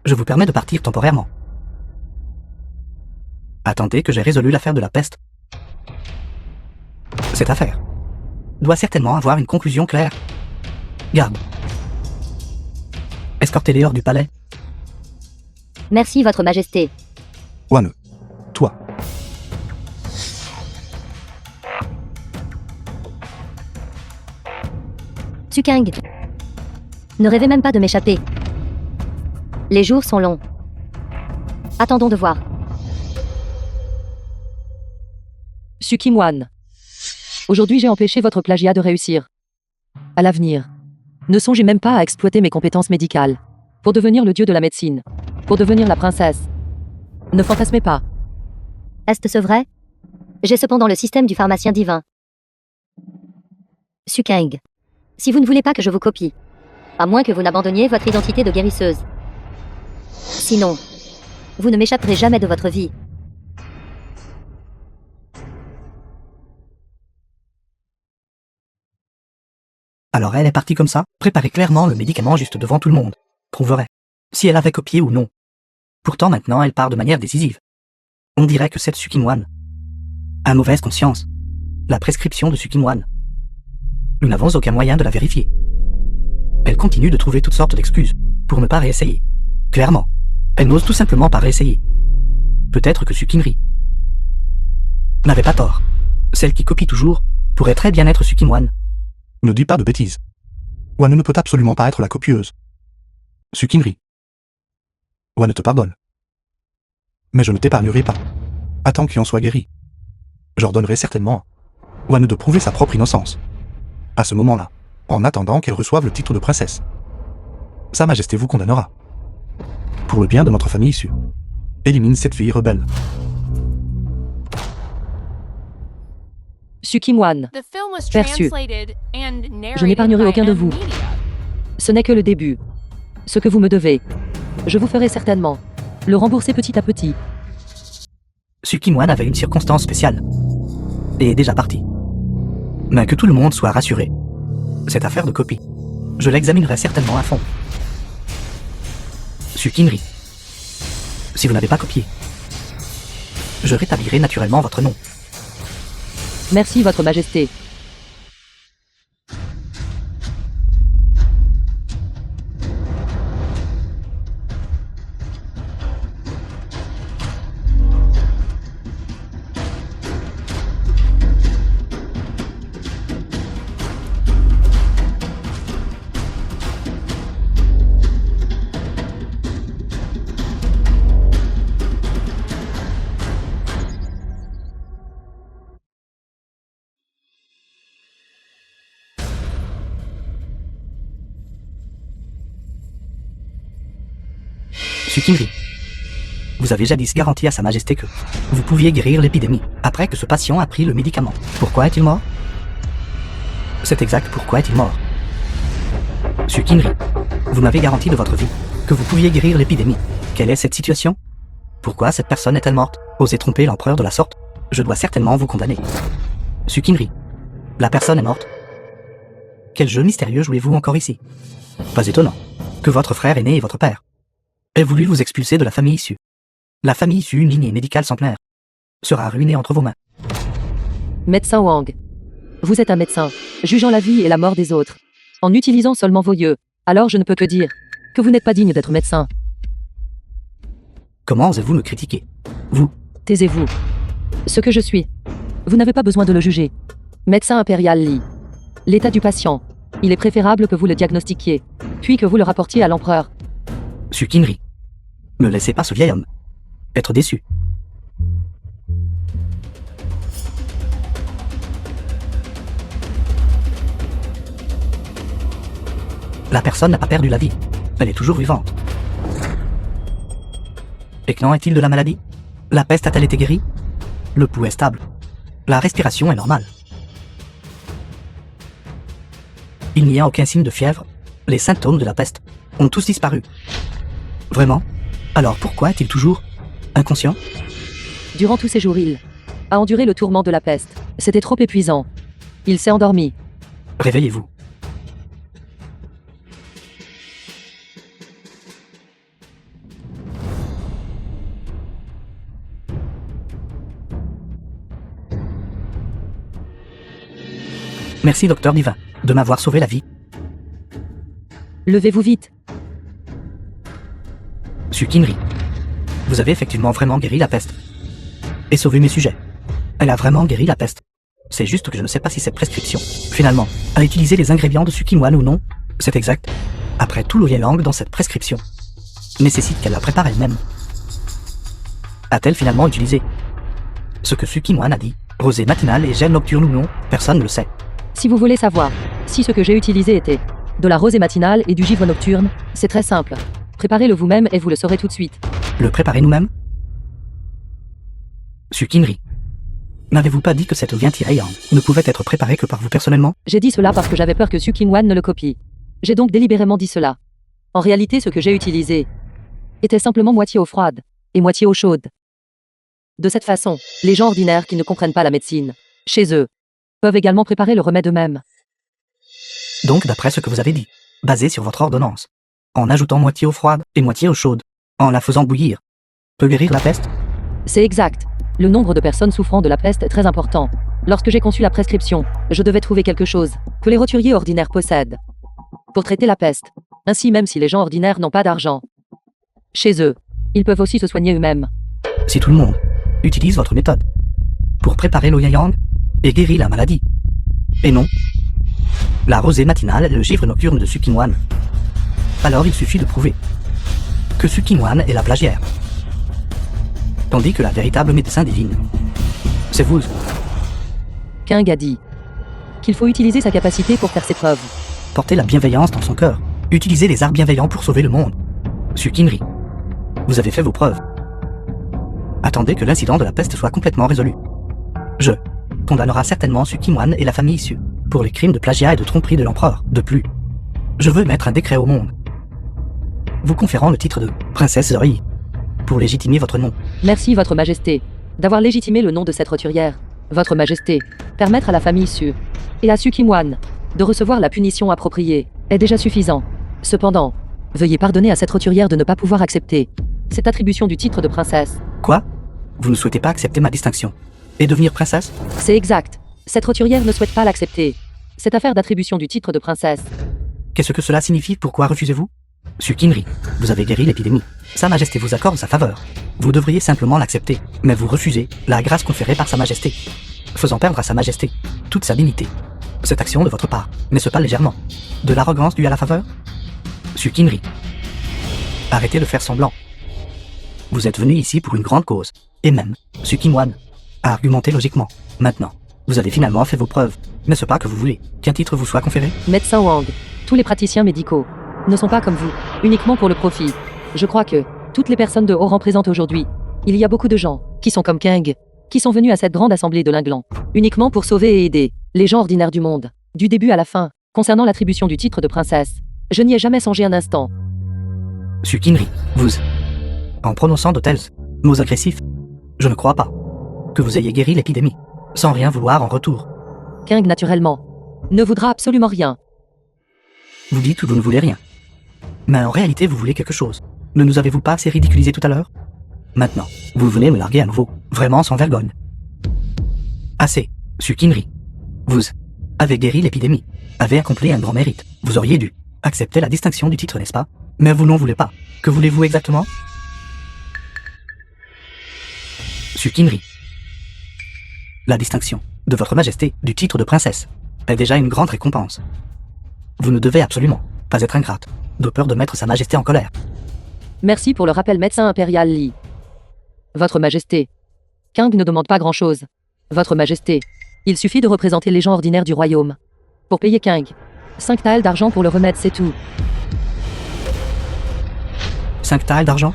je vous permets de partir temporairement. Attendez que j'ai résolu l'affaire de la peste. Cette affaire doit certainement avoir une conclusion claire. Garde. Escortez-les hors du palais. Merci Votre Majesté. Wane. Toi. Sukeng. Ne rêvez même pas de m'échapper. Les jours sont longs. Attendons de voir. Kim-Wan. Aujourd'hui j'ai empêché votre plagiat de réussir. À l'avenir, ne songez même pas à exploiter mes compétences médicales. Pour devenir le dieu de la médecine. Pour devenir la princesse. Ne fantasmez pas. Est-ce vrai? J'ai cependant le système du pharmacien divin. Sukeng. Si vous ne voulez pas que je vous copie, à moins que vous n'abandonniez votre identité de guérisseuse. Sinon, vous ne m'échapperez jamais de votre vie. Alors elle est partie comme ça, préparez clairement le médicament juste devant tout le monde. Prouverait si elle avait copié ou non. Pourtant maintenant elle part de manière décisive. On dirait que cette Kim-Wan a mauvaise conscience. La prescription de Kim-Wan. Nous n'avons aucun moyen de la vérifier. Elle continue de trouver toutes sortes d'excuses pour ne pas réessayer. Clairement, elle n'ose tout simplement pas réessayer. Peut-être que Kinri n'avait pas tort. Celle qui copie toujours pourrait très bien être Kim-Wan. Ne dis pas de bêtises. Wane ne peut absolument pas être la copieuse. Kinri. Wane te pardonne. Mais je ne t'épargnerai pas. Attends qu'il en soit guéri. J'ordonnerai certainement à Wane de prouver sa propre innocence. À ce moment-là, en attendant qu'elle reçoive le titre de princesse. Sa Majesté vous condamnera. Pour le bien de notre famille issue. Élimine cette fille rebelle. Kim-Wan. The film was Perçu. translated and narrated Je n'épargnerai by aucun de M vous. Media. Ce n'est que le début. Ce que vous me devez. Je vous ferai certainement le rembourser petit à petit. Kim-Wan avait une circonstance spéciale. Et est déjà parti. Mais que tout le monde soit rassuré. Cette affaire de copie, je l'examinerai certainement à fond. Kinri. Si vous n'avez pas copié, je rétablirai naturellement votre nom. Merci Votre Majesté. Kinri. Vous avez jadis garanti à Sa Majesté que vous pouviez guérir l'épidémie après que ce patient a pris le médicament. Pourquoi est-il mort? C'est exact pourquoi est-il mort. Kinri, vous m'avez garanti de votre vie que vous pouviez guérir l'épidémie. Quelle est cette situation? Pourquoi cette personne est-elle morte? Osez tromper l'empereur de la sorte? Je dois certainement vous condamner. Kinri, la personne est morte. Quel jeu mystérieux jouez-vous encore ici? Pas étonnant que votre frère aîné et votre père aient voulu vous expulser de la famille issue. La famille issue, une lignée médicale centenaire, sera ruinée entre vos mains. Médecin Wang. Vous êtes un médecin, jugeant la vie et la mort des autres, en utilisant seulement vos yeux. Alors je ne peux que dire que vous n'êtes pas digne d'être médecin. Comment osez-vous me critiquer? Vous, Taisez-vous. Ce que je suis. Vous n'avez pas besoin de le juger. Médecin impérial Lee. L'état du patient. Il est préférable que vous le diagnostiquiez, puis que vous le rapportiez à l'empereur. Sukinri. Ne laissez pas ce vieil homme être déçu. La personne n'a pas perdu la vie. Elle est toujours vivante. Et qu'en est-il de la maladie? La peste a-t-elle été guérie? Le pouls est stable. La respiration est normale. Il n'y a aucun signe de fièvre. Les symptômes de la peste ont tous disparu. Vraiment? Alors pourquoi est-il toujours inconscient? Durant tous ces jours, il a enduré le tourment de la peste. C'était trop épuisant. Il s'est endormi. Réveillez-vous. Merci, docteur Divin, de m'avoir sauvé la vie. Levez-vous vite. Sukinri, vous avez effectivement vraiment guéri la peste. Et sauvé mes sujets. Elle a vraiment guéri la peste. C'est juste que je ne sais pas si cette prescription, finalement, a utilisé les ingrédients de Sukinwan ou non. C'est exact. Après tout, le vieil angle dans cette prescription nécessite qu'elle la prépare elle-même. A-t-elle finalement utilisé ce que Sukinwan a dit? Rosée matinale et gel nocturne ou non, personne ne le sait. Si vous voulez savoir si ce que j'ai utilisé était de la rosée matinale et du givre nocturne, c'est très simple. Préparez-le vous-même et vous le saurez tout de suite. Le préparer nous-mêmes? Sukinri, n'avez-vous pas dit que cette Vientireyan ne pouvait être préparée que par vous personnellement? J'ai dit cela parce que j'avais peur que Sukinwan ne le copie. J'ai donc délibérément dit cela. En réalité, ce que j'ai utilisé était simplement moitié eau froide et moitié eau chaude. De cette façon, les gens ordinaires qui ne comprennent pas la médecine, chez eux, peuvent également préparer le remède eux-mêmes. Donc d'après ce que vous avez dit, basé sur votre ordonnance, en ajoutant moitié eau froide et moitié eau chaude, en la faisant bouillir, peut guérir la peste? C'est exact. Le nombre de personnes souffrant de la peste est très important. Lorsque j'ai conçu la prescription, je devais trouver quelque chose que les roturiers ordinaires possèdent pour traiter la peste. Ainsi, même si les gens ordinaires n'ont pas d'argent, chez eux, ils peuvent aussi se soigner eux-mêmes. Si tout le monde utilise votre méthode pour préparer l'eau yang et guérir la maladie, et non la rosée matinale et le givre nocturne de Sukinwan, alors il suffit de prouver que Sukinwan est la plagiaire, tandis que la véritable médecin divine, c'est vous. King a dit qu'il faut utiliser sa capacité pour faire ses preuves. Portez la bienveillance dans son cœur. Utilisez les arts bienveillants pour sauver le monde. Sukinri, vous avez fait vos preuves. Attendez que l'incident de la peste soit complètement résolu. Je condamnera certainement Sukinwan et la famille issue pour les crimes de plagiat et de tromperie de l'empereur. De plus, je veux mettre un décret au monde vous conférant le titre de princesse Zori pour légitimer votre nom. Merci, Votre Majesté, d'avoir légitimé le nom de cette roturière. Votre Majesté, permettre à la famille Su et à Sukinwan de recevoir la punition appropriée est déjà suffisant. Cependant, veuillez pardonner à cette roturière de ne pas pouvoir accepter cette attribution du titre de princesse. Quoi? Vous ne souhaitez pas accepter ma distinction et devenir princesse? C'est exact. Cette roturière ne souhaite pas l'accepter. Cette affaire d'attribution du titre de princesse. Qu'est-ce que cela signifie? Pourquoi refusez-vous? Sukinri, vous avez guéri l'épidémie. Sa Majesté vous accorde sa faveur. Vous devriez simplement l'accepter, mais vous refusez la grâce conférée par Sa Majesté, faisant perdre à Sa Majesté toute sa dignité. Cette action de votre part, n'est-ce pas légèrement de l'arrogance due à la faveur? Sukinri, arrêtez de faire semblant. Vous êtes venu ici pour une grande cause, et même, Sukinwan a argumenté logiquement. Maintenant, vous avez finalement fait vos preuves. N'est-ce pas que vous voulez qu'un titre vous soit conféré? Médecin Wang, tous les praticiens médicaux ne sont pas comme vous, uniquement pour le profit. Je crois que toutes les personnes de haut rang présentes aujourd'hui, il y a beaucoup de gens qui sont comme King, qui sont venus à cette grande assemblée de Linglan, uniquement pour sauver et aider les gens ordinaires du monde, du début à la fin, concernant l'attribution du titre de princesse. Je n'y ai jamais songé un instant. Sukinri, vous, en prononçant de tels mots agressifs, je ne crois pas que vous ayez guéri l'épidémie, sans rien vouloir en retour. King, naturellement, ne voudra absolument rien. Vous dites que vous ne voulez rien. Mais en réalité, vous voulez quelque chose. Ne nous avez-vous pas assez ridiculisé tout à l'heure? Maintenant, vous venez me larguer à nouveau, vraiment sans vergogne. Assez, Sukinri. Vous avez guéri l'épidémie, avez accompli un grand mérite. Vous auriez dû accepter la distinction du titre, n'est-ce pas? Mais vous n'en voulez pas. Que voulez-vous exactement? Sukinri. La distinction de votre majesté du titre de princesse est déjà une grande récompense. Vous ne devez absolument pas être ingrate, de peur de mettre sa majesté en colère. Merci pour le rappel, médecin impérial Li. Votre majesté. King ne demande pas grand-chose. Votre majesté. Il suffit de représenter les gens ordinaires du royaume. Pour payer King. 5 taels d'argent pour le remède, c'est tout. 5 taels d'argent?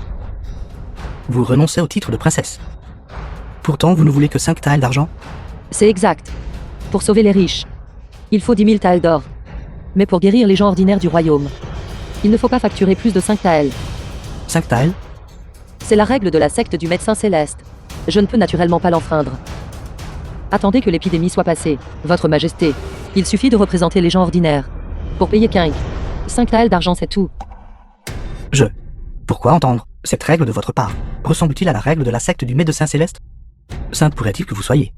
Vous renoncez au titre de princesse. Pourtant, vous ne voulez que 5 taels d'argent? C'est exact. Pour sauver les riches. Il faut 10 000 taels d'or. Mais pour guérir les gens ordinaires du royaume, il ne faut pas facturer plus de 5 taels. 5 taels? C'est la règle de la secte du médecin céleste. Je ne peux naturellement pas l'enfreindre. Attendez que l'épidémie soit passée, votre majesté. Il suffit de représenter les gens ordinaires. Pour payer King. 5 taels d'argent, c'est tout. Pourquoi entendre cette règle de votre part ressemble-t-il à la règle de la secte du médecin céleste? Sainte pourrait-il que vous soyez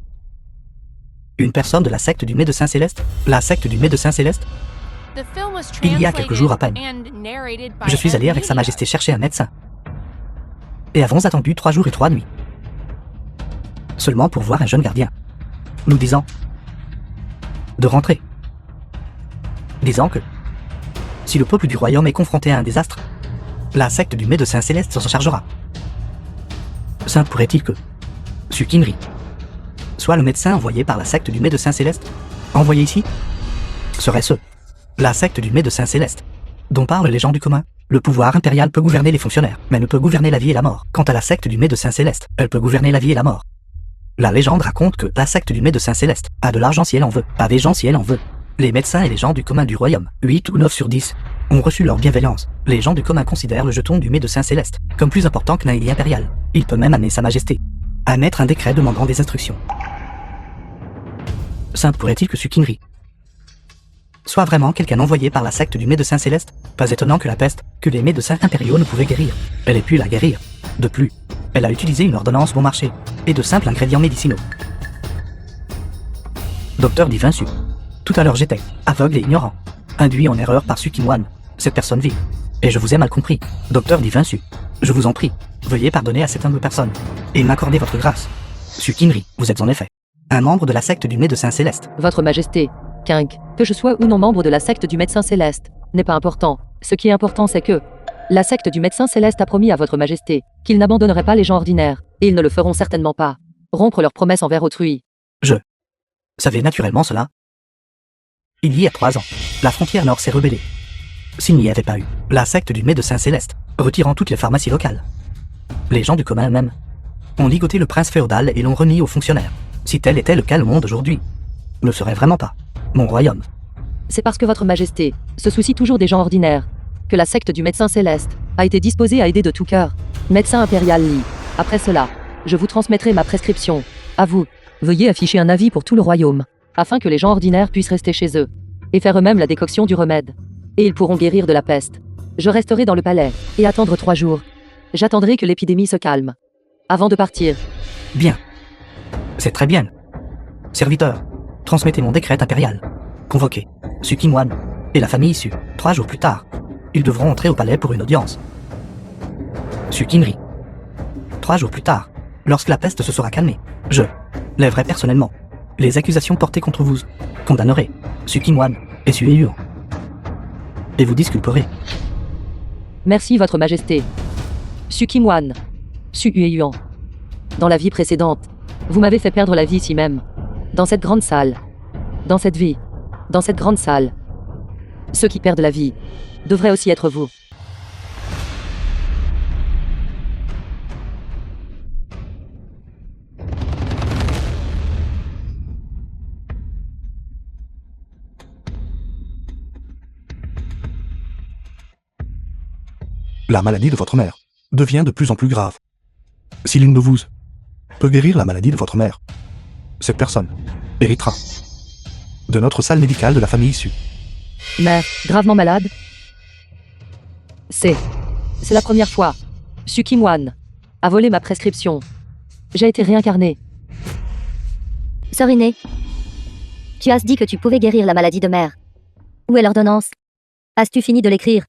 une personne de la secte du médecin céleste? La secte du médecin céleste? Il y a quelques jours à peine, je suis allé avec Sa Majesté chercher un médecin. Et avons attendu 3 jours et 3 nuits. Seulement pour voir un jeune gardien. Nous disant de rentrer. Disant que si le peuple du royaume est confronté à un désastre, la secte du médecin céleste s'en chargera. Sainte pourrait-il que Sukinri soit le médecin envoyé par la secte du médecin céleste, envoyé ici? Serait-ce la secte du médecin céleste dont parlent les gens du commun? Le pouvoir impérial peut gouverner les fonctionnaires, mais ne peut gouverner la vie et la mort. Quant à la secte du médecin céleste, elle peut gouverner la vie et la mort. La légende raconte que la secte du médecin céleste a de l'argent si elle en veut, pas des gens si elle en veut. Les médecins et les gens du commun du royaume, 8 ou 9 sur 10, ont reçu leur bienveillance. Les gens du commun considèrent le jeton du médecin céleste comme plus important que Naïli impérial. Il peut même amener Sa Majesté à mettre un décret demandant des instructions. Sainte pourrait-il que Sukinri soit vraiment quelqu'un envoyé par la secte du médecin céleste? Pas étonnant que la peste, que les médecins impériaux ne pouvaient guérir, elle ait pu la guérir. De plus, elle a utilisé une ordonnance bon marché et de simples ingrédients médicinaux. Docteur Divin Su. Tout à l'heure j'étais aveugle et ignorant, induit en erreur par Sukinwan. Cette personne vive. Et je vous ai mal compris. Docteur Divin Su. Je vous en prie, veuillez pardonner à cette humble personne et m'accorder votre grâce. Sukinri, vous êtes en effet un membre de la secte du médecin céleste. Votre majesté. King, que je sois ou non membre de la secte du médecin céleste, n'est pas important. Ce qui est important, c'est que la secte du médecin céleste a promis à votre majesté qu'ils n'abandonneraient pas les gens ordinaires, et ils ne le feront certainement pas. Rompre leurs promesses envers autrui. Je savais naturellement cela. Il y a 3 ans, la frontière nord s'est rebellée. S'il n'y avait pas eu la secte du médecin céleste, retirant toutes les pharmacies locales, les gens du commun eux-mêmes ont ligoté le prince féodal et l'ont remis aux fonctionnaires. Si tel était le cas, le monde aujourd'hui ne serait vraiment pas mon royaume. C'est parce que votre majesté se soucie toujours des gens ordinaires que la secte du médecin céleste a été disposée à aider de tout cœur. Médecin impérial Li. Après cela, je vous transmettrai ma prescription. À vous, veuillez afficher un avis pour tout le royaume, afin que les gens ordinaires puissent rester chez eux et faire eux-mêmes la décoction du remède. Et ils pourront guérir de la peste. Je resterai dans le palais et attendre 3 jours. J'attendrai que l'épidémie se calme avant de partir. Bien. C'est très bien. Serviteur, transmettez mon décret impérial. Convoquez Sukinwan et la famille issue. 3 jours plus tard, ils devront entrer au palais pour une audience. Sukinri. 3 jours plus tard, lorsque la peste se sera calmée, je lèverai personnellement les accusations portées contre vous, condamnerai Sukinwan et Sueyuan, et vous disculperez. Merci votre majesté. Sukimwan. Sueyuan. Dans la vie précédente, vous m'avez fait perdre la vie ici même. Dans cette grande salle. Dans cette vie. Dans cette grande salle. Ceux qui perdent la vie devraient aussi être vous. La maladie de votre mère devient de plus en plus grave. Si l'une de vous peut guérir la maladie de votre mère, cette personne héritera de notre salle médicale de la famille issue. Mère, gravement malade? C'est la première fois. Sukimwan a volé ma prescription. J'ai été réincarné. Sœur aînée, tu as dit que tu pouvais guérir la maladie de mère. Où est l'ordonnance? As-tu fini de l'écrire?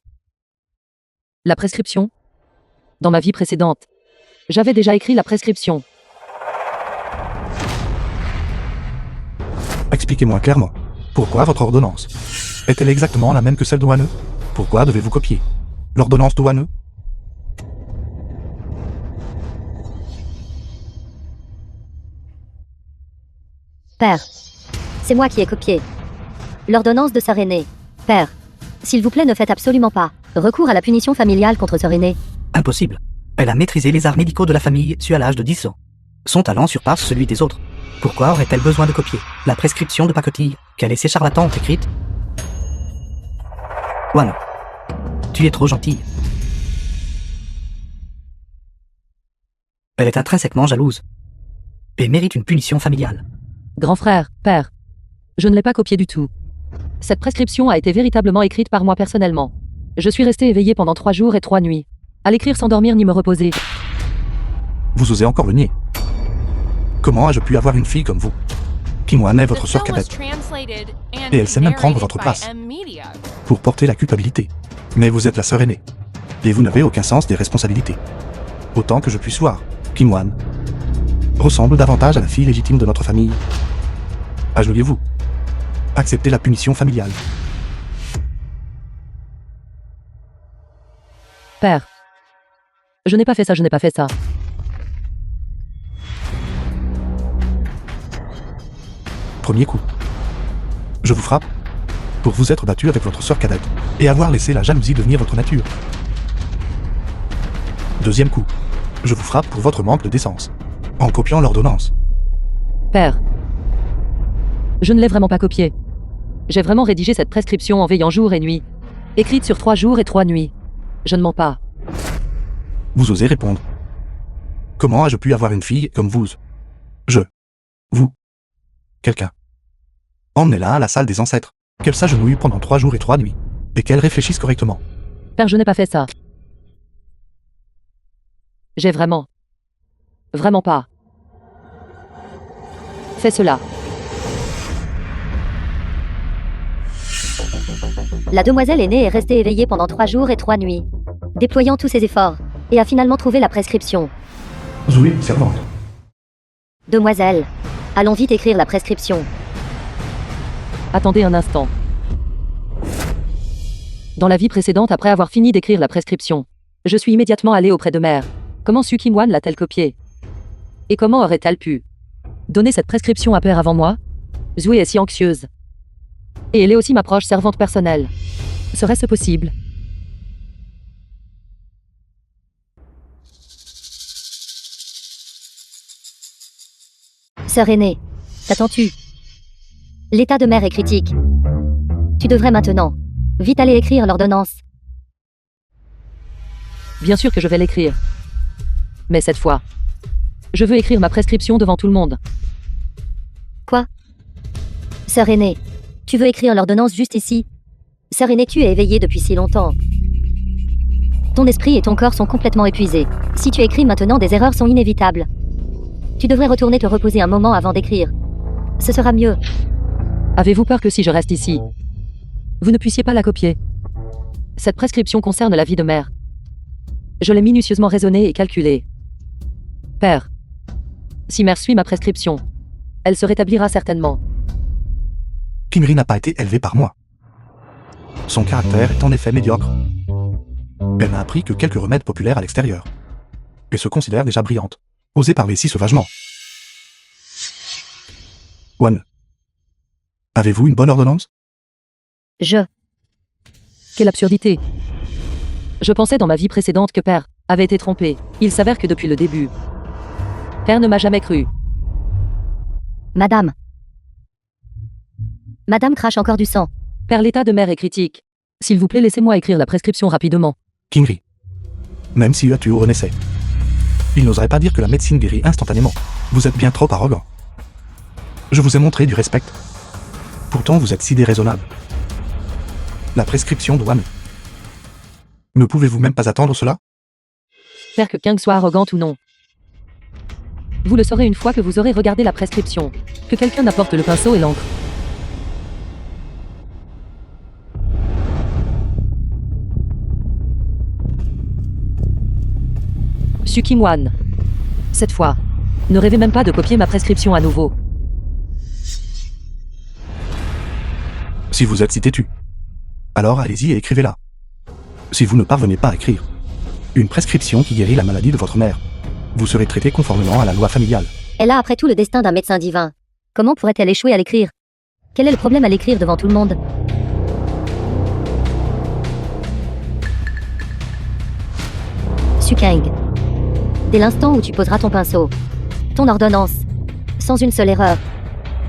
La prescription? Dans ma vie précédente, j'avais déjà écrit la prescription. Expliquez-moi clairement. Pourquoi votre ordonnance est-elle exactement la même que celle d'Oane? Pourquoi devez-vous copier l'ordonnance d'Oane? Père. C'est moi qui ai copié. L'ordonnance de sœur aînée. Père. S'il vous plaît, ne faites absolument pas recours à la punition familiale contre sœur aînée. Impossible. Elle a maîtrisé les arts médicaux de la famille à l'âge de 10 ans. Son talent surpasse celui des autres. Pourquoi aurait-elle besoin de copier la prescription de pacotille qu'elle et ses charlatans ont écrite? Oane, tu es trop gentille. Elle est intrinsèquement jalouse et mérite une punition familiale. Grand frère, père. Je ne l'ai pas copié du tout. Cette prescription a été véritablement écrite par moi personnellement. Je suis resté éveillé pendant 3 jours et 3 nuits. À l'écrire sans dormir ni me reposer. Vous osez encore le nier. Comment ai-je pu avoir une fille comme vous? Kim-Wan est votre sœur cadette. Et elle sait même prendre votre place. Pour porter la culpabilité. Mais vous êtes la sœur aînée. Et vous n'avez aucun sens des responsabilités. Autant que je puisse voir, Kim-Wan ressemble davantage à la fille légitime de notre famille. Agenouillez-vous. Acceptez la punition familiale. Père. Je n'ai pas fait ça, je n'ai pas fait ça. Premier coup. Je vous frappe pour vous être battu avec votre sœur cadette et avoir laissé la jalousie devenir votre nature. Deuxième coup. Je vous frappe pour votre manque de décence en copiant l'ordonnance. Père. Je ne l'ai vraiment pas copié. J'ai vraiment rédigé cette prescription en veillant jour et nuit. Écrite sur 3 jours et 3 nuits. Je ne mens pas. Vous osez répondre. Comment ai-je pu avoir une fille comme vous? Vous. Quelqu'un. Emmenez-la à la salle des ancêtres. Qu'elle s'agenouille pendant 3 jours et 3 nuits. Et qu'elle réfléchisse correctement. Père, je n'ai pas fait ça. J'ai vraiment pas fait cela. La demoiselle aînée est restée éveillée pendant 3 jours et 3 nuits, déployant tous ses efforts, et a finalement trouvé la prescription. Zoé, servante. Demoiselle, allons vite écrire la prescription. Attendez un instant. Dans la vie précédente, après avoir fini d'écrire la prescription, je suis immédiatement allé auprès de mère. Comment Su Kim-Wan l'a-t-elle copiée? Et comment aurait-elle pu donner cette prescription à père avant moi? Zoé est si anxieuse. Et elle est aussi ma proche servante personnelle. Serait-ce possible? Sœur aînée, t'attends-tu? L'état de mère est critique. Tu devrais maintenant vite aller écrire l'ordonnance. Bien sûr que je vais l'écrire. Mais cette fois, je veux écrire ma prescription devant tout le monde. Quoi? Sœur aînée, tu veux écrire l'ordonnance juste ici? Sœur aînée, tu es éveillée depuis si longtemps. Ton esprit et ton corps sont complètement épuisés. Si tu écris maintenant, des erreurs sont inévitables. Tu devrais retourner te reposer un moment avant d'écrire. Ce sera mieux. Avez-vous peur que si je reste ici, vous ne puissiez pas la copier? Cette prescription concerne la vie de mère. Je l'ai minutieusement raisonnée et calculée. Père, si mère suit ma prescription, elle se rétablira certainement. Kimri n'a pas été élevée par moi. Son caractère est en effet médiocre. Elle n'a appris que quelques remèdes populaires à l'extérieur. Et se considère déjà brillante. Osez parler si sauvagement. Oane. Avez-vous une bonne ordonnance? Quelle absurdité. Je pensais dans ma vie précédente que père avait été trompé. Il s'avère que depuis le début, père ne m'a jamais cru. Madame. Madame crache encore du sang. Père, l'état de mère est critique. S'il vous plaît, laissez-moi écrire la prescription rapidement. Kimri. Même si Uatu renaissait, il n'oserait pas dire que la médecine guérit instantanément. Vous êtes bien trop arrogant. Je vous ai montré du respect. Pourtant, vous êtes si déraisonnable. La prescription d'Oane. Ne pouvez-vous même pas attendre cela? Père, que King soit arrogante ou non. Vous le saurez une fois que vous aurez regardé la prescription. Que quelqu'un apporte le pinceau et l'encre. Su Kim-Wan. Cette fois, ne rêvez même pas de copier ma prescription à nouveau. Si vous êtes si têtu, alors allez-y et écrivez-la. Si vous ne parvenez pas à écrire une prescription qui guérit la maladie de votre mère, vous serez traité conformément à la loi familiale. Elle a après tout le destin d'un médecin divin. Comment pourrait-elle échouer à l'écrire? Quel est le problème à l'écrire devant tout le monde? Sukeng. Dès l'instant où tu poseras ton pinceau, ton ordonnance, sans une seule erreur,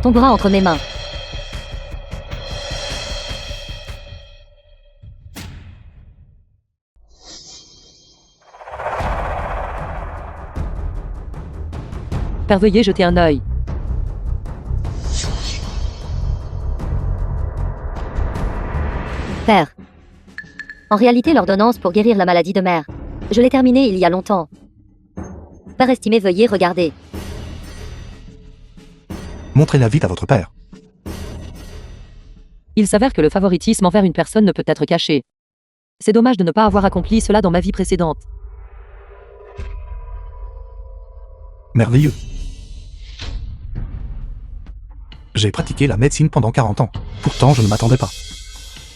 tombera entre mes mains. Père, veuillez jeter un œil. Père. En réalité, l'ordonnance pour guérir la maladie de mère, je l'ai terminée il y a longtemps. Père estimé, veuillez regarder. Montrez la vie à votre père. Il s'avère que le favoritisme envers une personne ne peut être caché. C'est dommage de ne pas avoir accompli cela dans ma vie précédente. Merveilleux. J'ai pratiqué la médecine pendant 40 ans. Pourtant, je ne m'attendais pas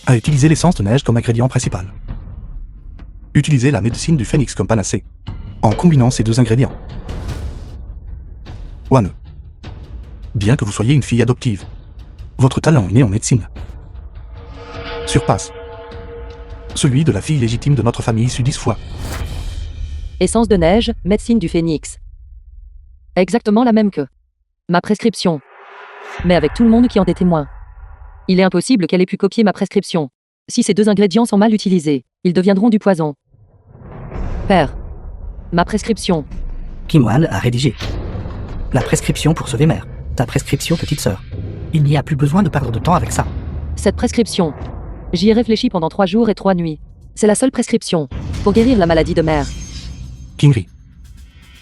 à utiliser l'essence de neige comme ingrédient principal. Utilisez la médecine du phénix comme panacée, en combinant ces deux ingrédients. Wane. Bien que vous soyez une fille adoptive, votre talent né en médecine surpasse celui de la fille légitime de notre famille issue 10 fois. Essence de neige, médecine du phénix. Exactement la même que ma prescription. Mais avec tout le monde qui en est témoin. Il est impossible qu'elle ait pu copier ma prescription. Si ces deux ingrédients sont mal utilisés, ils deviendront du poison. Père. Ma prescription. Kim Wan a rédigé. La prescription pour sauver mère. Ta prescription, petite sœur. Il n'y a plus besoin de perdre de temps avec ça. Cette prescription. J'y ai réfléchi pendant 3 jours et 3 nuits. C'est la seule prescription pour guérir la maladie de mère. Kingri.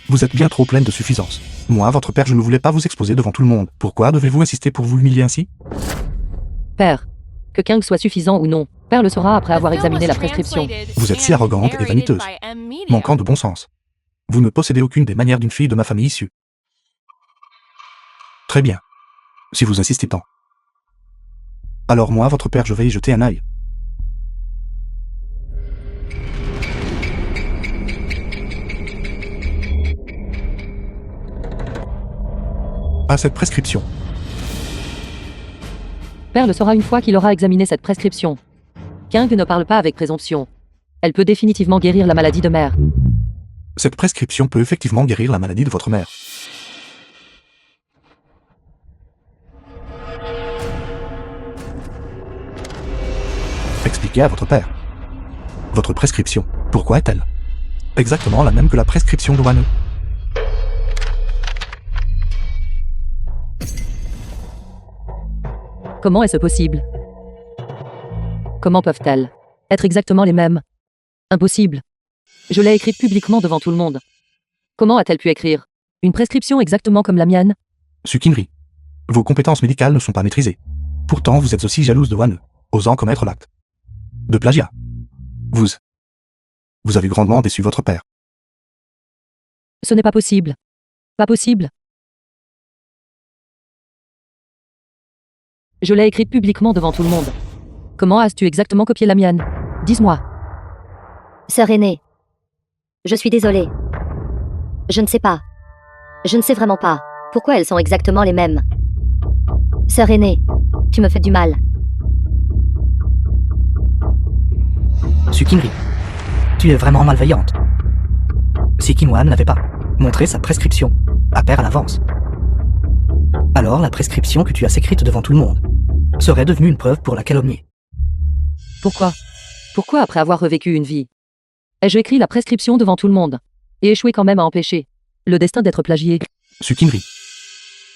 Vous êtes bien trop pleine de suffisance. Moi, votre père, je ne voulais pas vous exposer devant tout le monde. Pourquoi devez-vous insister pour vous humilier ainsi? Père. Que Kang soit suffisant ou non, Père le saura après avoir examiné la prescription. Vous êtes si arrogante et vaniteuse, manquant de bon sens. Vous ne possédez aucune des manières d'une fille de ma famille issue. Très bien. Si vous insistez tant. Alors moi, votre père, je vais y jeter un œil. À cette prescription. Père le saura une fois qu'il aura examiné cette prescription. Kang ne parle pas avec présomption. Elle peut définitivement guérir la maladie de mère. Cette prescription peut effectivement guérir la maladie de votre mère. Expliquez à votre père. Votre prescription, pourquoi est-elle exactement la même que la prescription de Wane? Comment est-ce possible? Comment peuvent-elles être exactement les mêmes? Impossible. Je l'ai écrite publiquement devant tout le monde. Comment a-t-elle pu écrire une prescription exactement comme la mienne? Sukinri, vos compétences médicales ne sont pas maîtrisées. Pourtant, vous êtes aussi jalouse de Wane, osant commettre l'acte de plagiat. Vous avez grandement déçu votre père. Ce n'est pas possible. Pas possible. Je l'ai écrite publiquement devant tout le monde. Comment as-tu exactement copié la mienne? Dis-moi. Sœur aînée. Je suis désolée. Je ne sais pas. Je ne sais vraiment pas pourquoi elles sont exactement les mêmes. Sœur aînée, tu me fais du mal. Sukinri, tu es vraiment malveillante. Si Kim Wan n'avait pas montré sa prescription à père à l'avance, alors la prescription que tu as écrite devant tout le monde serait devenue une preuve pour la calomnier. Pourquoi? Pourquoi après avoir revécu une vie, ai-je écrit la prescription devant tout le monde et échoué quand même à empêcher le destin d'être plagié? Sukinri,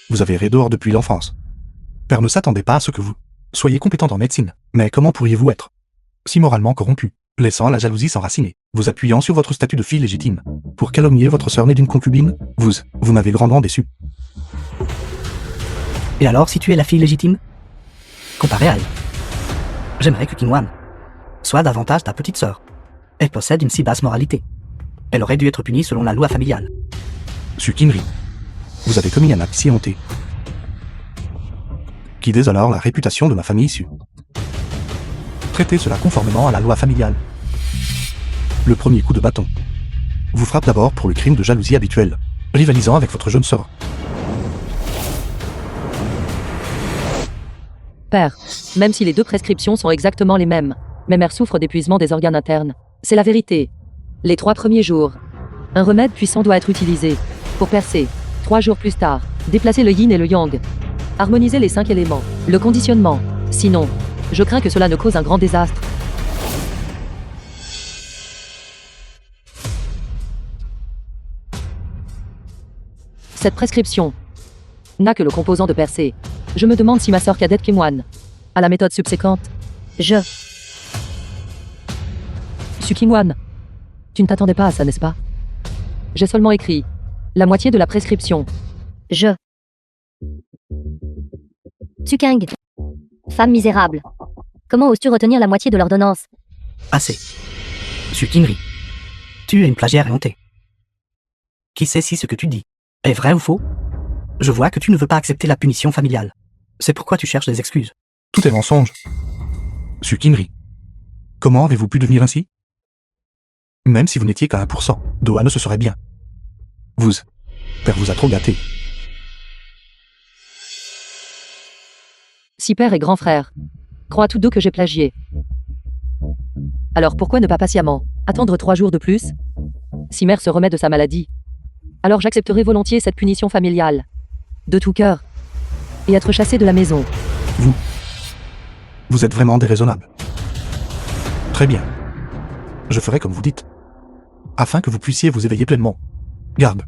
vous avez erré dehors depuis l'enfance. Père ne s'attendait pas à ce que vous soyez compétente en médecine. Mais comment pourriez-vous être si moralement corrompu, laissant la jalousie s'enraciner, vous appuyant sur votre statut de fille légitime, pour calomnier votre sœur née d'une concubine? Vous m'avez grandement déçu. Et alors, si tu es la fille légitime, comparée à elle, j'aimerais que Kim Wan soit davantage ta petite sœur. Elle possède une si basse moralité. Elle aurait dû être punie selon la loi familiale. Sukinri, vous avez commis un acte si honteux qui désonore la réputation de ma famille issue Traitez cela conformément à la loi familiale. Le premier coup de bâton vous frappe d'abord pour le crime de jalousie habituel, rivalisant avec votre jeune sœur. Père, même si les deux prescriptions sont exactement les mêmes, mes mères souffrent d'épuisement des organes internes. C'est la vérité. Les 3 premiers jours, un remède puissant doit être utilisé. Pour percer, 3 jours plus tard, déplacer le yin et le yang. Harmoniser les 5 éléments. Le conditionnement. Sinon, je crains que cela ne cause un grand désastre. Cette prescription n'a que le composant de percée. Je me demande si ma sœur cadette Kim-Wan a la méthode subséquente. Je. Su Kim-Wan, tu ne t'attendais pas à ça, n'est-ce pas? J'ai seulement écrit la moitié de la prescription. Je. Tsukang. Femme misérable. Comment oses-tu retenir la moitié de l'ordonnance? Assez. Su Qingri. Tu es une plagiaire éhontée. Qui sait si ce que tu dis est vrai ou faux? Je vois que tu ne veux pas accepter la punition familiale. C'est pourquoi tu cherches des excuses. Tout est mensonge. Su Qingri. Comment avez-vous pu devenir ainsi? Même si vous n'étiez qu'à 1%, Doha ne se serait bien. Père vous a trop gâté. Si père et grand frère croient tous deux que j'ai plagié, alors pourquoi ne pas patiemment attendre 3 jours de plus? Si mère se remet de sa maladie, alors j'accepterai volontiers cette punition familiale, de tout cœur, et être chassé de la maison. Vous êtes vraiment déraisonnable. Très bien. Je ferai comme vous dites, afin que vous puissiez vous éveiller pleinement. Garde.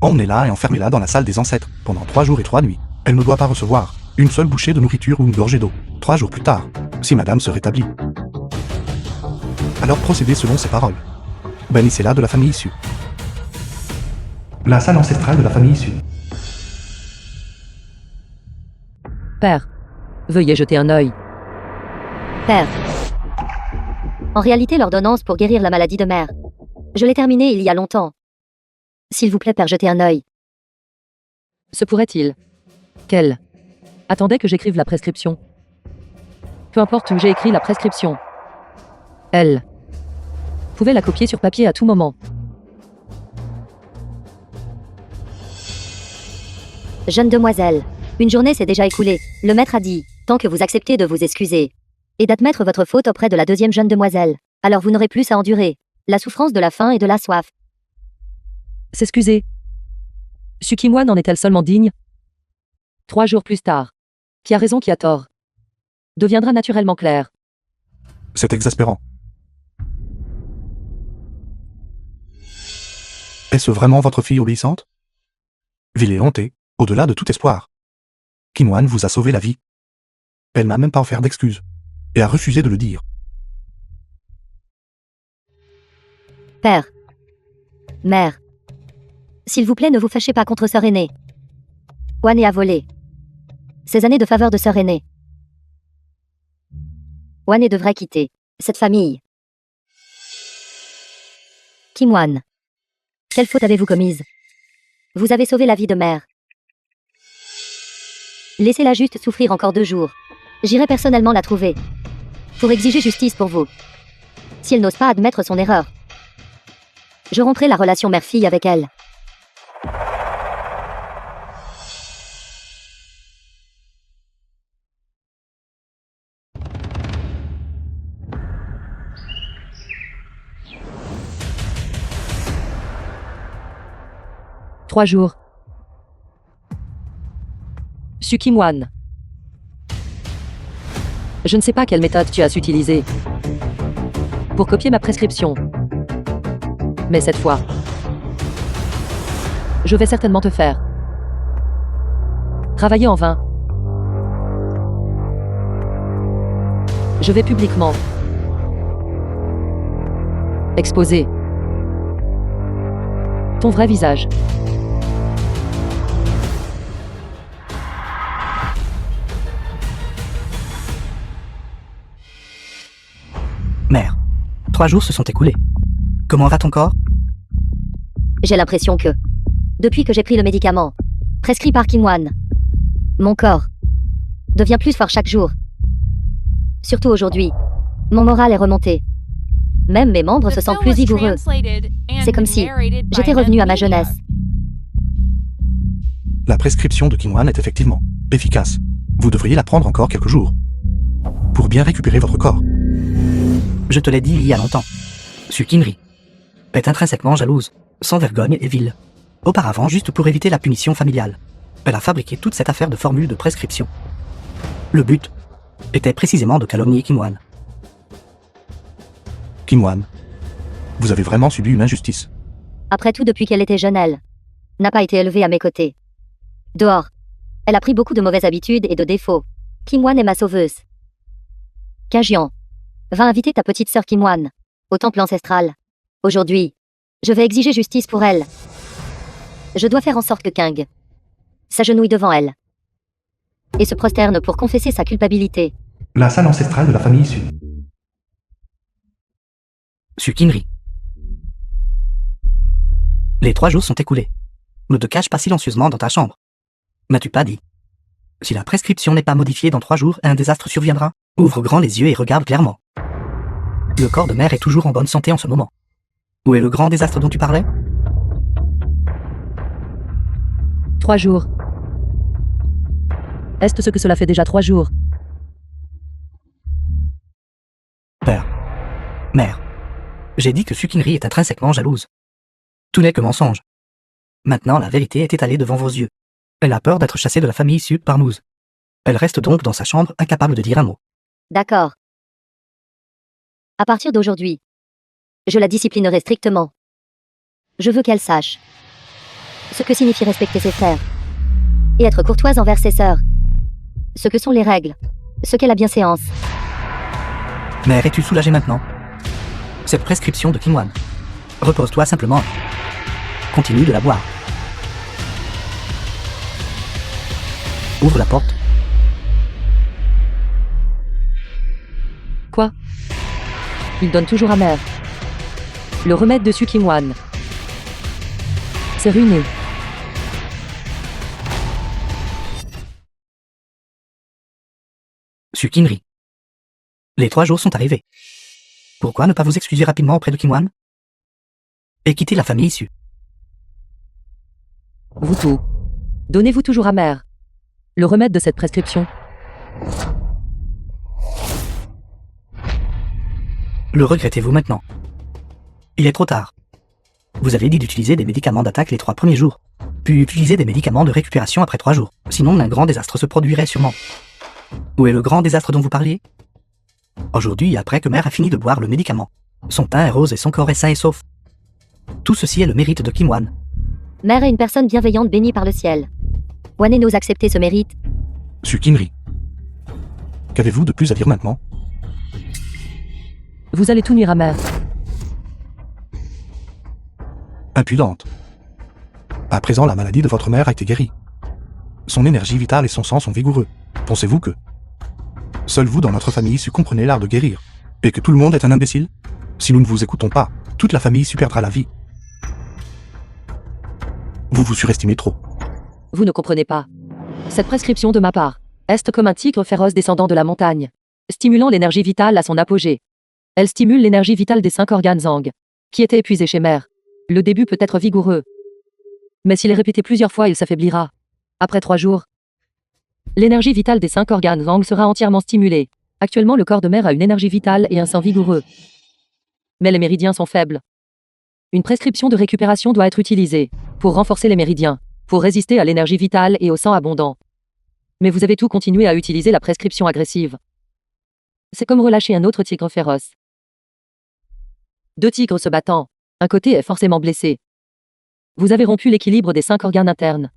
Emmenez-la et enfermez-la dans la salle des ancêtres, pendant 3 jours et 3 nuits. Elle ne doit pas recevoir une seule bouchée de nourriture ou une gorgée d'eau. 3 jours plus tard, si madame se rétablit, alors procédez selon ses paroles. Bannissez-la de la famille issue. La salle ancestrale de la famille issue. Père, veuillez jeter un œil. Père. En réalité, l'ordonnance pour guérir la maladie de mère. Je l'ai terminée il y a longtemps. S'il vous plaît, père, jetez un œil. Se pourrait-il qu'elle attendait que j'écrive la prescription? Peu importe où j'ai écrit la prescription, elle pouvait la copier sur papier à tout moment. Jeune demoiselle, une journée s'est déjà écoulée. Le maître a dit, tant que vous acceptez de vous excuser et d'admettre votre faute auprès de la deuxième jeune demoiselle, alors vous n'aurez plus à endurer la souffrance de la faim et de la soif. S'excuser. Su Kim-Wan en est-elle seulement digne? 3 jours plus tard, qui a raison, qui a tort, deviendra naturellement clair. C'est exaspérant. Est-ce vraiment votre fille obéissante? Ville et hontée, au-delà de tout espoir. Kim-Wan vous a sauvé la vie. Elle n'a même pas offert d'excuses, et a refusé de le dire. Père. Mère. S'il vous plaît, ne vous fâchez pas contre sœur aînée. Wan a volé ces années de faveur de sœur aînée. Wan devrait quitter cette famille. Kim-Wan. Quelle faute avez-vous commise? Vous avez sauvé la vie de mère. Laissez-la juste souffrir encore 2 jours. J'irai personnellement la trouver pour exiger justice pour vous. Si elle n'ose pas admettre son erreur, je romprai la relation mère-fille avec elle. « 3 jours. Su Kim-Wan. Je ne sais pas quelle méthode tu as utilisée pour copier ma prescription. Mais cette fois, je vais certainement te faire travailler en vain. Je vais publiquement exposer ton vrai visage. Mère, 3 jours se sont écoulés. Comment va ton corps? J'ai l'impression que, depuis que j'ai pris le médicament, prescrit par Kim-Wan, mon corps devient plus fort chaque jour. Surtout aujourd'hui, Mon moral est remonté. Même mes membres se sentent plus vigoureux. C'est comme si j'étais revenu à ma jeunesse. La prescription de Kim Wan est effectivement efficace. Vous devriez la prendre encore quelques jours. Pour bien récupérer votre corps. Je te l'ai dit il y a longtemps. Su Kinri est intrinsèquement jalouse, sans vergogne et vile. Auparavant, juste pour éviter la punition familiale, elle a fabriqué toute cette affaire de formule de prescription. Le but était précisément de calomnier Kim Wan. Kim Wan, vous avez vraiment subi une injustice. Après tout, depuis qu'elle était jeune, elle n'a pas été élevée à mes côtés. Dehors, elle a pris beaucoup de mauvaises habitudes et de défauts. Kim Wan est ma sauveuse. Kajian, va inviter ta petite sœur Kim Wan au temple ancestral. Aujourd'hui, je vais exiger justice pour elle. Je dois faire en sorte que King s'agenouille devant elle et se prosterne pour confesser sa culpabilité. La salle ancestrale de la famille issue. Su Kinri. Les 3 jours sont écoulés. Ne te cache pas silencieusement dans ta chambre. M'as-tu pas dit? Si la prescription n'est pas modifiée dans 3 jours, un désastre surviendra. Ouvre grand les yeux et regarde clairement. Le corps de mère est toujours en bonne santé en ce moment. Où est le grand désastre dont tu parlais? 3 jours. Est-ce ce que cela fait déjà 3 jours? Père. Mère. J'ai dit que Su Kinri est intrinsèquement jalouse. Tout n'est que mensonge. Maintenant, la vérité est étalée devant vos yeux. Elle a peur d'être chassée de la famille issue par nous. Elle reste donc dans sa chambre, incapable de dire un mot. D'accord. À partir d'aujourd'hui, je la disciplinerai strictement. Je veux qu'elle sache ce que signifie respecter ses frères et être courtoise envers ses sœurs. Ce que sont les règles, ce qu'est la bienséance. Mère, es-tu soulagée maintenant? Cette prescription de Kim Wan. Repose-toi simplement. Continue de la boire. Ouvre la porte. Quoi? Il donne toujours à mère. Le remède de Su Kim Wan. C'est ruiné. Su Kinri. Les 3 jours sont arrivés. Pourquoi ne pas vous excuser rapidement auprès de Kim Wan? Et quitter la famille issue. Vous tout. Donnez-vous toujours à mère. Le remède de cette prescription. Le regrettez-vous maintenant? Il est trop tard. Vous avez dit d'utiliser des médicaments d'attaque les 3 premiers jours, puis utiliser des médicaments de récupération après 3 jours. Sinon, un grand désastre se produirait sûrement. Où est le grand désastre dont vous parliez? Aujourd'hui, après que mère a fini de boire le médicament, son teint est rose et son corps est sain et sauf. Tout ceci est le mérite de Kim Wan. Mère est une personne bienveillante bénie par le ciel. Wane n'ose accepter ce mérite. Su Kinri. Qu'avez-vous de plus à dire maintenant? Vous allez tout nuire à mère. Impudente. À présent, la maladie de votre mère a été guérie. Son énergie vitale et son sang sont vigoureux. Pensez-vous que seul vous dans notre famille issue comprenez l'art de guérir, et que tout le monde est un imbécile? Si nous ne vous écoutons pas, toute la famille issue perdra la vie. Vous vous surestimez trop. Vous ne comprenez pas. Cette prescription de ma part est comme un tigre féroce descendant de la montagne, stimulant l'énergie vitale à son apogée. Elle stimule l'énergie vitale des 5 organes Zang, qui étaient épuisés chez mère. Le début peut être vigoureux, mais s'il est répété plusieurs fois, il s'affaiblira. Après 3 jours, l'énergie vitale des 5 organes Zang sera entièrement stimulée. Actuellement, le corps de mère a une énergie vitale et un sang vigoureux. Mais les méridiens sont faibles. Une prescription de récupération doit être utilisée pour renforcer les méridiens, pour résister à l'énergie vitale et au sang abondant. Mais vous avez tout continué à utiliser la prescription agressive. C'est comme relâcher un autre tigre féroce. 2 tigres se battant, un côté est forcément blessé. Vous avez rompu l'équilibre des 5 organes internes.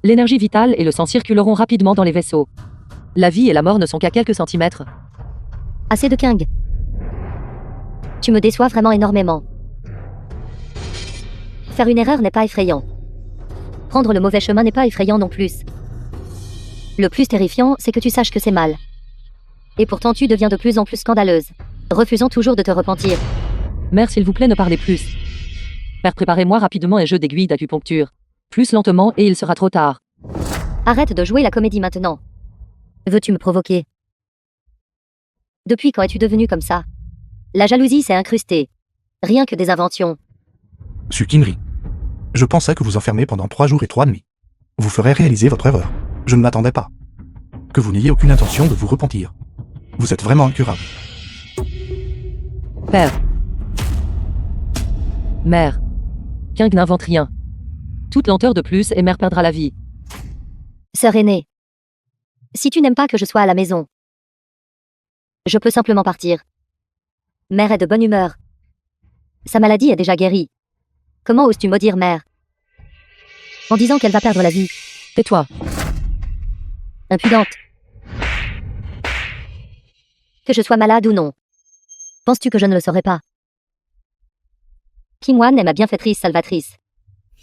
L'énergie vitale et le sang circuleront rapidement dans les vaisseaux. La vie et la mort ne sont qu'à quelques centimètres. Assez de King. Tu me déçois vraiment énormément. Faire une erreur n'est pas effrayant. Prendre le mauvais chemin n'est pas effrayant non plus. Le plus terrifiant, c'est que tu saches que c'est mal. Et pourtant tu deviens de plus en plus scandaleuse, refusant toujours de te repentir. Mère, s'il vous plaît, ne parlez plus. Père, préparez-moi rapidement un jeu d'aiguilles d'acupuncture. Plus lentement et il sera trop tard. Arrête de jouer la comédie maintenant. Veux-tu me provoquer? Depuis quand es-tu devenu comme ça? La jalousie s'est incrustée. Rien que des inventions. Sukinri. Je pensais que vous enfermez pendant 3 jours et 3 nuits. Vous ferez réaliser votre erreur. Je ne m'attendais pas. Que vous n'ayez aucune intention de vous repentir. Vous êtes vraiment incurable. Père. Mère. King n'invente rien. Toute lenteur de plus et mère perdra la vie. Sœur aînée. Si tu n'aimes pas que je sois à la maison, je peux simplement partir. Mère est de bonne humeur. Sa maladie est déjà guérie. Comment oses-tu maudire mère? En disant qu'elle va perdre la vie. Tais-toi. Impudente. Que je sois malade ou non. Penses-tu que je ne le saurais pas? Kim-Wan est ma bienfaitrice salvatrice.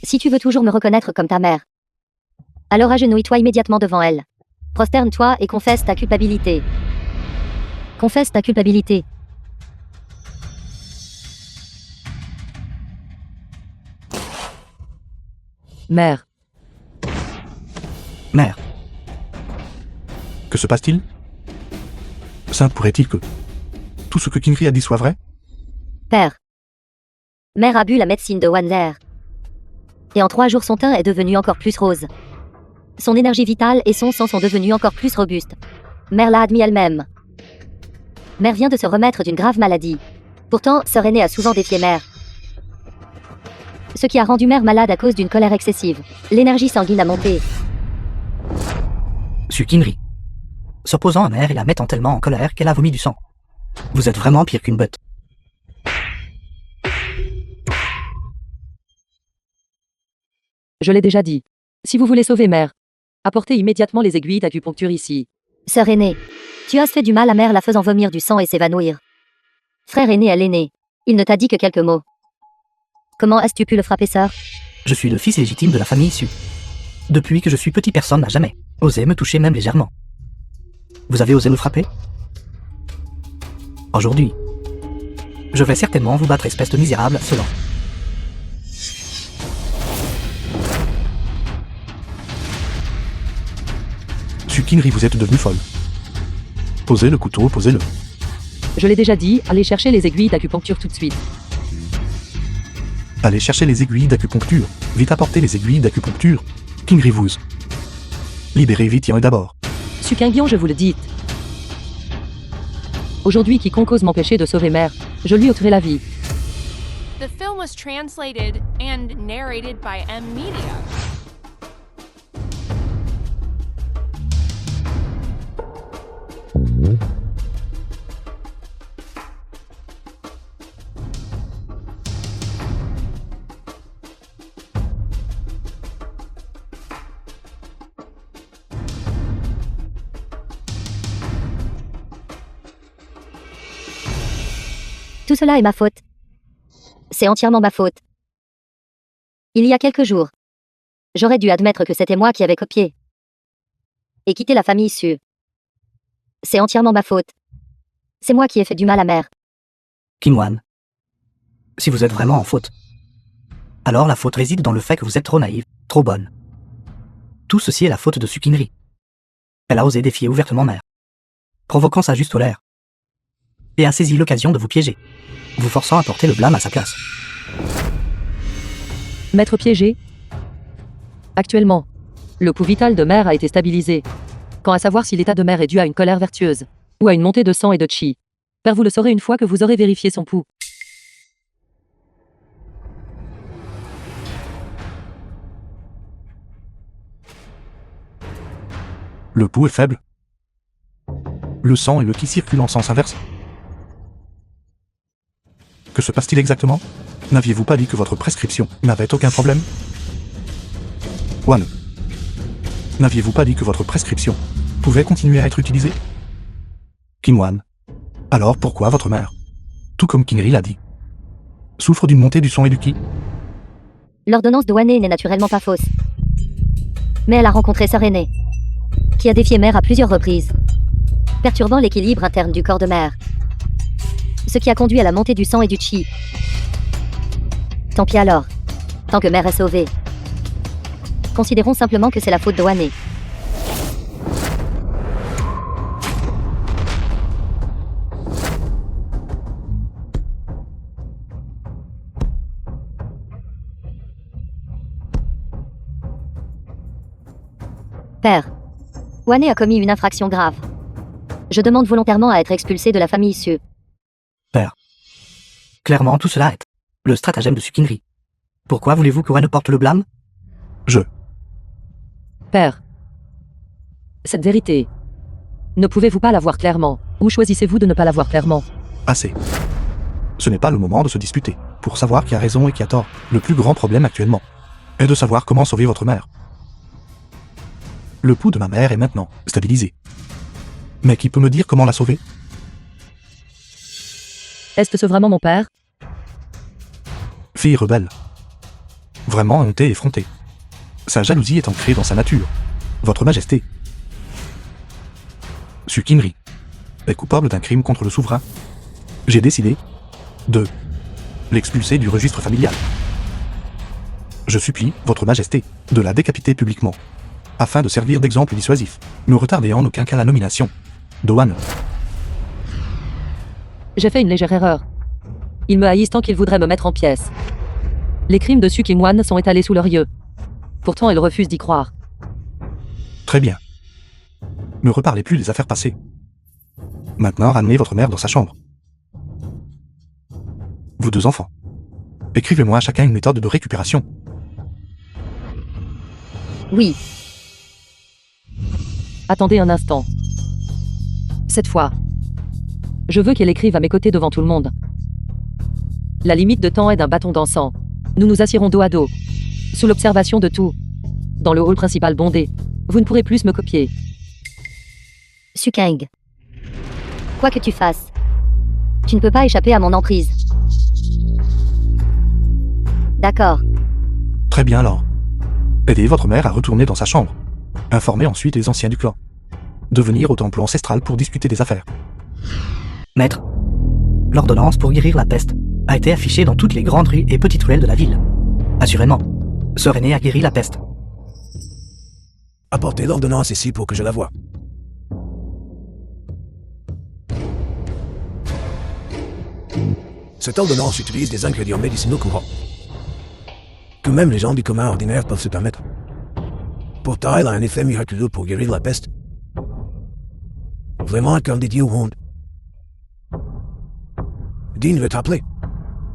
Si tu veux toujours me reconnaître comme ta mère, alors agenouille-toi immédiatement devant elle. Prosterne-toi et confesse ta culpabilité. Confesse ta culpabilité. Mère. Mère, Que se passe-t-il? Ça pourrait-il que tout ce que Kingri a dit soit vrai? Père. Mère a bu la médecine de Wanzer. Et en 3 jours son teint est devenu encore plus rose. Son énergie vitale et son sang sont devenus encore plus robustes. Mère l'a admis elle-même. Mère vient de se remettre d'une grave maladie. Pourtant, sœur aînée a souvent défié mère. Ce qui a rendu mère malade à cause d'une colère excessive. L'énergie sanguine a monté. Sukinri. S'opposant à mère et la mettant tellement en colère qu'elle a vomi du sang. Vous êtes vraiment pire qu'une bête. Je l'ai déjà dit. Si vous voulez sauver mère, apportez immédiatement les aiguilles d'acupuncture ici. Sœur aînée. Tu as fait du mal à mère la faisant vomir du sang et s'évanouir. Frère aîné est l'aîné. Il ne t'a dit que quelques mots. Comment as-tu pu le frapper, sœur? Je suis le fils légitime de la famille issue. Depuis que je suis petit, personne n'a jamais osé me toucher même légèrement. Vous avez osé me frapper? Aujourd'hui, je vais certainement vous battre, espèce de misérable insolent. Sukinri, vous êtes devenu folle. Posez le couteau, posez-le. Je l'ai déjà dit, allez chercher les aiguilles d'acupuncture tout de suite. Allez chercher les aiguilles d'acupuncture. Vite apporter les aiguilles d'acupuncture. Kingri vous. Libérez vite Yang d'abord. Sukingion, je vous le dis. Aujourd'hui, quiconque ose m'empêcher de sauver mère, je lui ôterai la vie. The film was translated and narrated by M Media. Tout cela est ma faute. C'est entièrement ma faute. Il y a quelques jours, j'aurais dû admettre que c'était moi qui avais copié et quitté la famille issue. C'est entièrement ma faute. C'est moi qui ai fait du mal à mère. Kim-Wan, si vous êtes vraiment en faute, alors la faute réside dans le fait que vous êtes trop naïve, trop bonne. Tout ceci est la faute de Sukinri. Elle a osé défier ouvertement mère, provoquant sa juste colère, et a saisi l'occasion de vous piéger, vous forçant à porter le blâme à sa place. Maître piégé. Actuellement, le pouls vital de mère a été stabilisé. Quant à savoir si l'état de mère est dû à une colère vertueuse, ou à une montée de sang et de chi, père vous le saurez une fois que vous aurez vérifié son pouls. Le pouls est faible. Le sang et le ki circulent en sens inverse. Que se passe-t-il exactement? N'aviez-vous pas dit que votre prescription n'avait aucun problème? Wan. N'aviez-vous pas dit que votre prescription pouvait continuer à être utilisée? Kim-Wan. Alors pourquoi votre mère, tout comme Kingri l'a dit, souffre d'une montée du sang et du ki? L'ordonnance de Wané n'est naturellement pas fausse. Mais elle a rencontré sœur aînée, qui a défié mère à plusieurs reprises, perturbant l'équilibre interne du corps de mère. Ce qui a conduit à la montée du sang et du chi. Tant pis alors. Tant que mère est sauvée. Considérons simplement que c'est la faute de Wané. Père. Wane a commis une infraction grave. Je demande volontairement à être expulsé de la famille Su. Père. Clairement, tout cela est le stratagème de Sukinri. Pourquoi voulez-vous que Wane porte le blâme? Père. Cette vérité. Ne pouvez-vous pas la voir clairement, ou choisissez-vous de ne pas la voir clairement? Assez. Ce n'est pas le moment de se disputer, pour savoir qui a raison et qui a tort. Le plus grand problème actuellement est de savoir comment sauver votre mère. Le pouls de ma mère est maintenant stabilisé. Mais qui peut me dire comment la sauver? Est-ce vraiment mon père? Fille rebelle. Vraiment hontée et effrontée. Sa jalousie est ancrée dans sa nature. Votre Majesté. Sukinri est coupable d'un crime contre le souverain. J'ai décidé de l'expulser du registre familial. Je supplie, Votre Majesté, de la décapiter publiquement, afin de servir d'exemple dissuasif. Ne retardez en aucun cas la nomination de Wane. J'ai fait une légère erreur. Ils me haïssent tant qu'ils voudraient me mettre en pièces. Les crimes de Su Kim-wan sont étalés sous leurs yeux. Pourtant, ils refusent d'y croire. Très bien. Ne reparlez plus des affaires passées. Maintenant, ramenez votre mère dans sa chambre. Vous deux enfants. Écrivez-moi à chacun une méthode de récupération. Oui. Attendez un instant. Cette fois, je veux qu'elle écrive à mes côtés devant tout le monde. La limite de temps est d'un bâton d'encens. Nous nous assiérons dos à dos, sous l'observation de tout. Dans le hall principal bondé, vous ne pourrez plus me copier. Sukeng. Quoi que tu fasses, tu ne peux pas échapper à mon emprise. D'accord. Très bien alors. Aidez votre mère à retourner dans sa chambre. Informez ensuite les anciens du clan de venir au temple ancestral pour discuter des affaires. Maître, l'ordonnance pour guérir la peste a été affichée dans toutes les grandes rues et petites ruelles de la ville. Assurément, Sœur aînée a guéri la peste. Apportez l'ordonnance ici pour que je la voie. Cette ordonnance utilise des ingrédients médicinaux courants que même les gens du commun ordinaire peuvent se permettre. Pourtant, elle a un effet miraculeux pour guérir la peste. Vraiment un cœur dédié au monde. Dean veut t'appeler.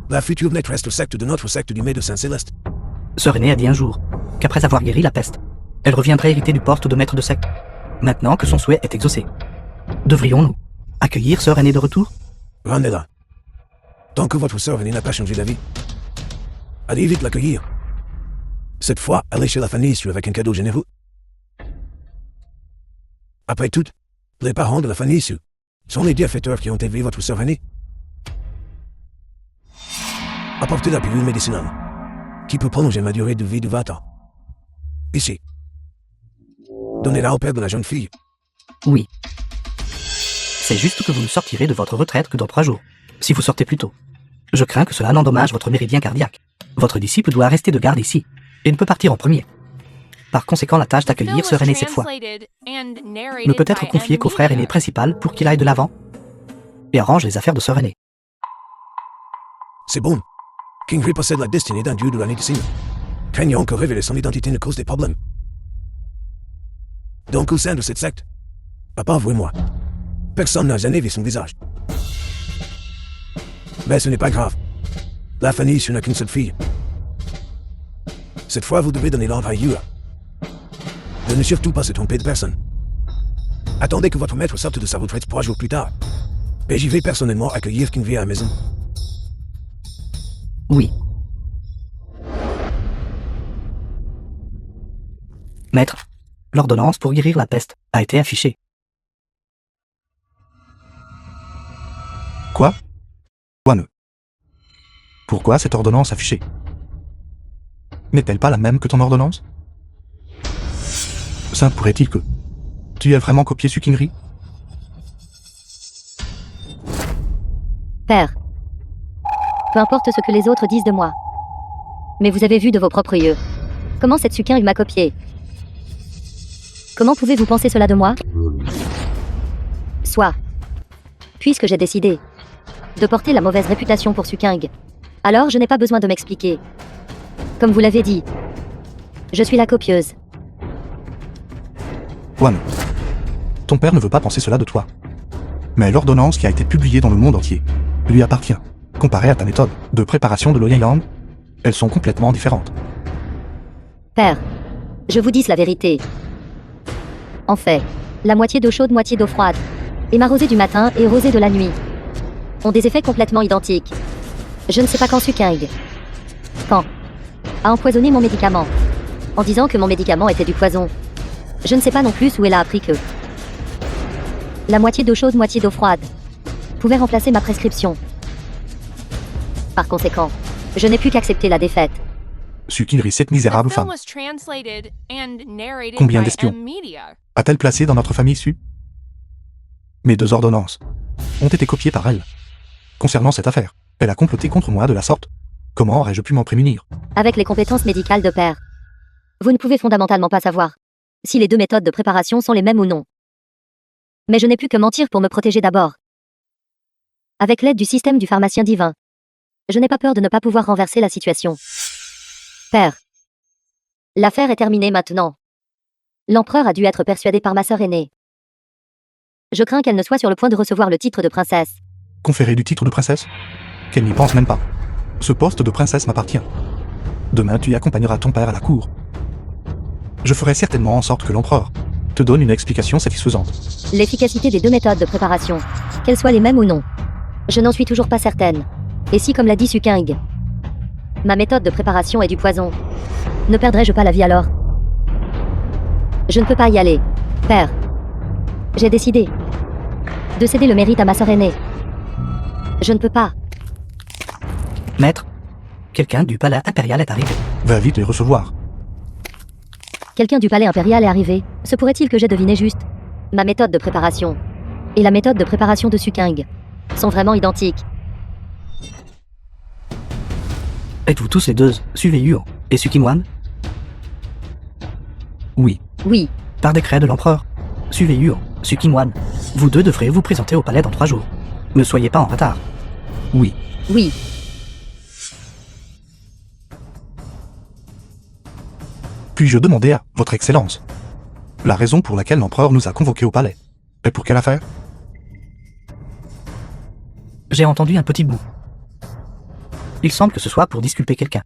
La future maîtresse de secte de notre secte du Médecin Céleste. Sœur aînée a dit un jour qu'après avoir guéri la peste, elle reviendrait hériter du poste de maître de secte. Maintenant que son souhait est exaucé, devrions-nous accueillir Sœur aînée de retour? Rendez-la. Tant que votre sœur aînée n'a pas changé d'avis, allez vite l'accueillir. Cette fois, allez chez la famille Su avec un cadeau généreux. Après tout, les parents de la famille Su sont les bienfaiteurs qui ont élevé votre sœur aînée. Apportez la pilule médicinale, qui peut prolonger ma durée de vie de 20 ans. Ici. Donnez-la au père de la jeune fille. Oui. C'est juste que vous ne sortirez de votre retraite que dans 3 jours, si vous sortez plus tôt. Je crains que cela n'endommage votre méridien cardiaque. Votre disciple doit rester de garde ici, et ne peut partir en premier. Par conséquent, la tâche d'accueillir Sœur aînée cette fois ne peut être confiée qu'au frère aîné principal pour qu'il aille de l'avant et arrange les affaires de Sœur aînée. C'est bon. Kingry possède la destinée d'un dieu de la médecine. Craignant que révéler son identité ne cause des problèmes. Donc au sein de cette secte, à part vous et moi, personne n'a jamais vu son visage. Mais ce n'est pas grave. La famille Su n'a qu'une seule fille. Cette fois, vous devez donner l'ordre à Yua de ne surtout pas se tromper de personne. Attendez que votre maître sorte de sa retraite 3 jours plus tard. Et j'y vais personnellement accueillir Kingry à la maison. Oui. Maître, l'ordonnance pour guérir la peste a été affichée. Quoi? Wane. Pourquoi cette ordonnance affichée? N'est-elle pas la même que ton ordonnance? Ça pourrait-il que tu aies vraiment copié Sukinri? Père. Peu importe ce que les autres disent de moi. Mais vous avez vu de vos propres yeux. Comment cette Sukeng m'a copié? Comment pouvez-vous penser cela de moi? Soit. Puisque j'ai décidé de porter la mauvaise réputation pour Sukeng, alors je n'ai pas besoin de m'expliquer. Comme vous l'avez dit, je suis la copieuse. Wan. Ton père ne veut pas penser cela de toi. Mais l'ordonnance qui a été publiée dans le monde entier lui appartient. Comparée à ta méthode de préparation de l'Oyang, elles sont complètement différentes. Père, je vous dis la vérité. En fait, la moitié d'eau chaude, moitié d'eau froide, et ma rosée du matin et rosée de la nuit, ont des effets complètement identiques. Je ne sais pas quand Suking a empoisonné mon médicament, en disant que mon médicament était du poison. Je ne sais pas non plus où elle a appris que la moitié d'eau chaude, moitié d'eau froide pouvait remplacer ma prescription. Par conséquent, je n'ai plus qu'accepter la défaite. Sukinri, cette The misérable film femme, was translated and narrated Combien by d'espions M-Media. a-t-elle placé dans notre famille issue? Mes 2 ordonnances ont été copiées par elle. Concernant cette affaire, elle a comploté contre moi de la sorte. Comment aurais-je pu m'en prémunir? Avec les compétences médicales de père, vous ne pouvez fondamentalement pas savoir si les 2 méthodes de préparation sont les mêmes ou non. Mais je n'ai plus que mentir pour me protéger d'abord. Avec l'aide du système du pharmacien divin, je n'ai pas peur de ne pas pouvoir renverser la situation. Père, l'affaire est terminée maintenant. L'empereur a dû être persuadé par ma sœur aînée. Je crains qu'elle ne soit sur le point de recevoir le titre de princesse. Conférer du titre de princesse? Qu'elle n'y pense même pas. Ce poste de princesse m'appartient. Demain, tu accompagneras ton père à la cour. Je ferai certainement en sorte que l'empereur te donne une explication satisfaisante. L'efficacité des 2 méthodes de préparation, qu'elles soient les mêmes ou non, je n'en suis toujours pas certaine. Et si, comme l'a dit Suking, ma méthode de préparation est du poison, ne perdrai-je pas la vie alors? Je ne peux pas y aller. Père, j'ai décidé de céder le mérite à ma sœur aînée. Je ne peux pas. Maître, quelqu'un du palais impérial est arrivé. Va vite les recevoir. Quelqu'un du palais impérial est arrivé. Se pourrait-il que j'ai deviné juste? Ma méthode de préparation et la méthode de préparation de Suking sont vraiment identiques. Êtes-vous tous les 2 suivez Yuan et Sukimwan? Oui. Oui, Par décret de l'empereur. Suivez Yuan, Sukimwan. Vous 2 devrez vous présenter au palais dans 3 jours. Ne soyez pas en retard. Oui. oui. Puis-je demander à votre excellence la raison pour laquelle l'empereur nous a convoqués au palais? Et pour quelle affaire? J'ai entendu un petit bout. Il semble que ce soit pour disculper quelqu'un.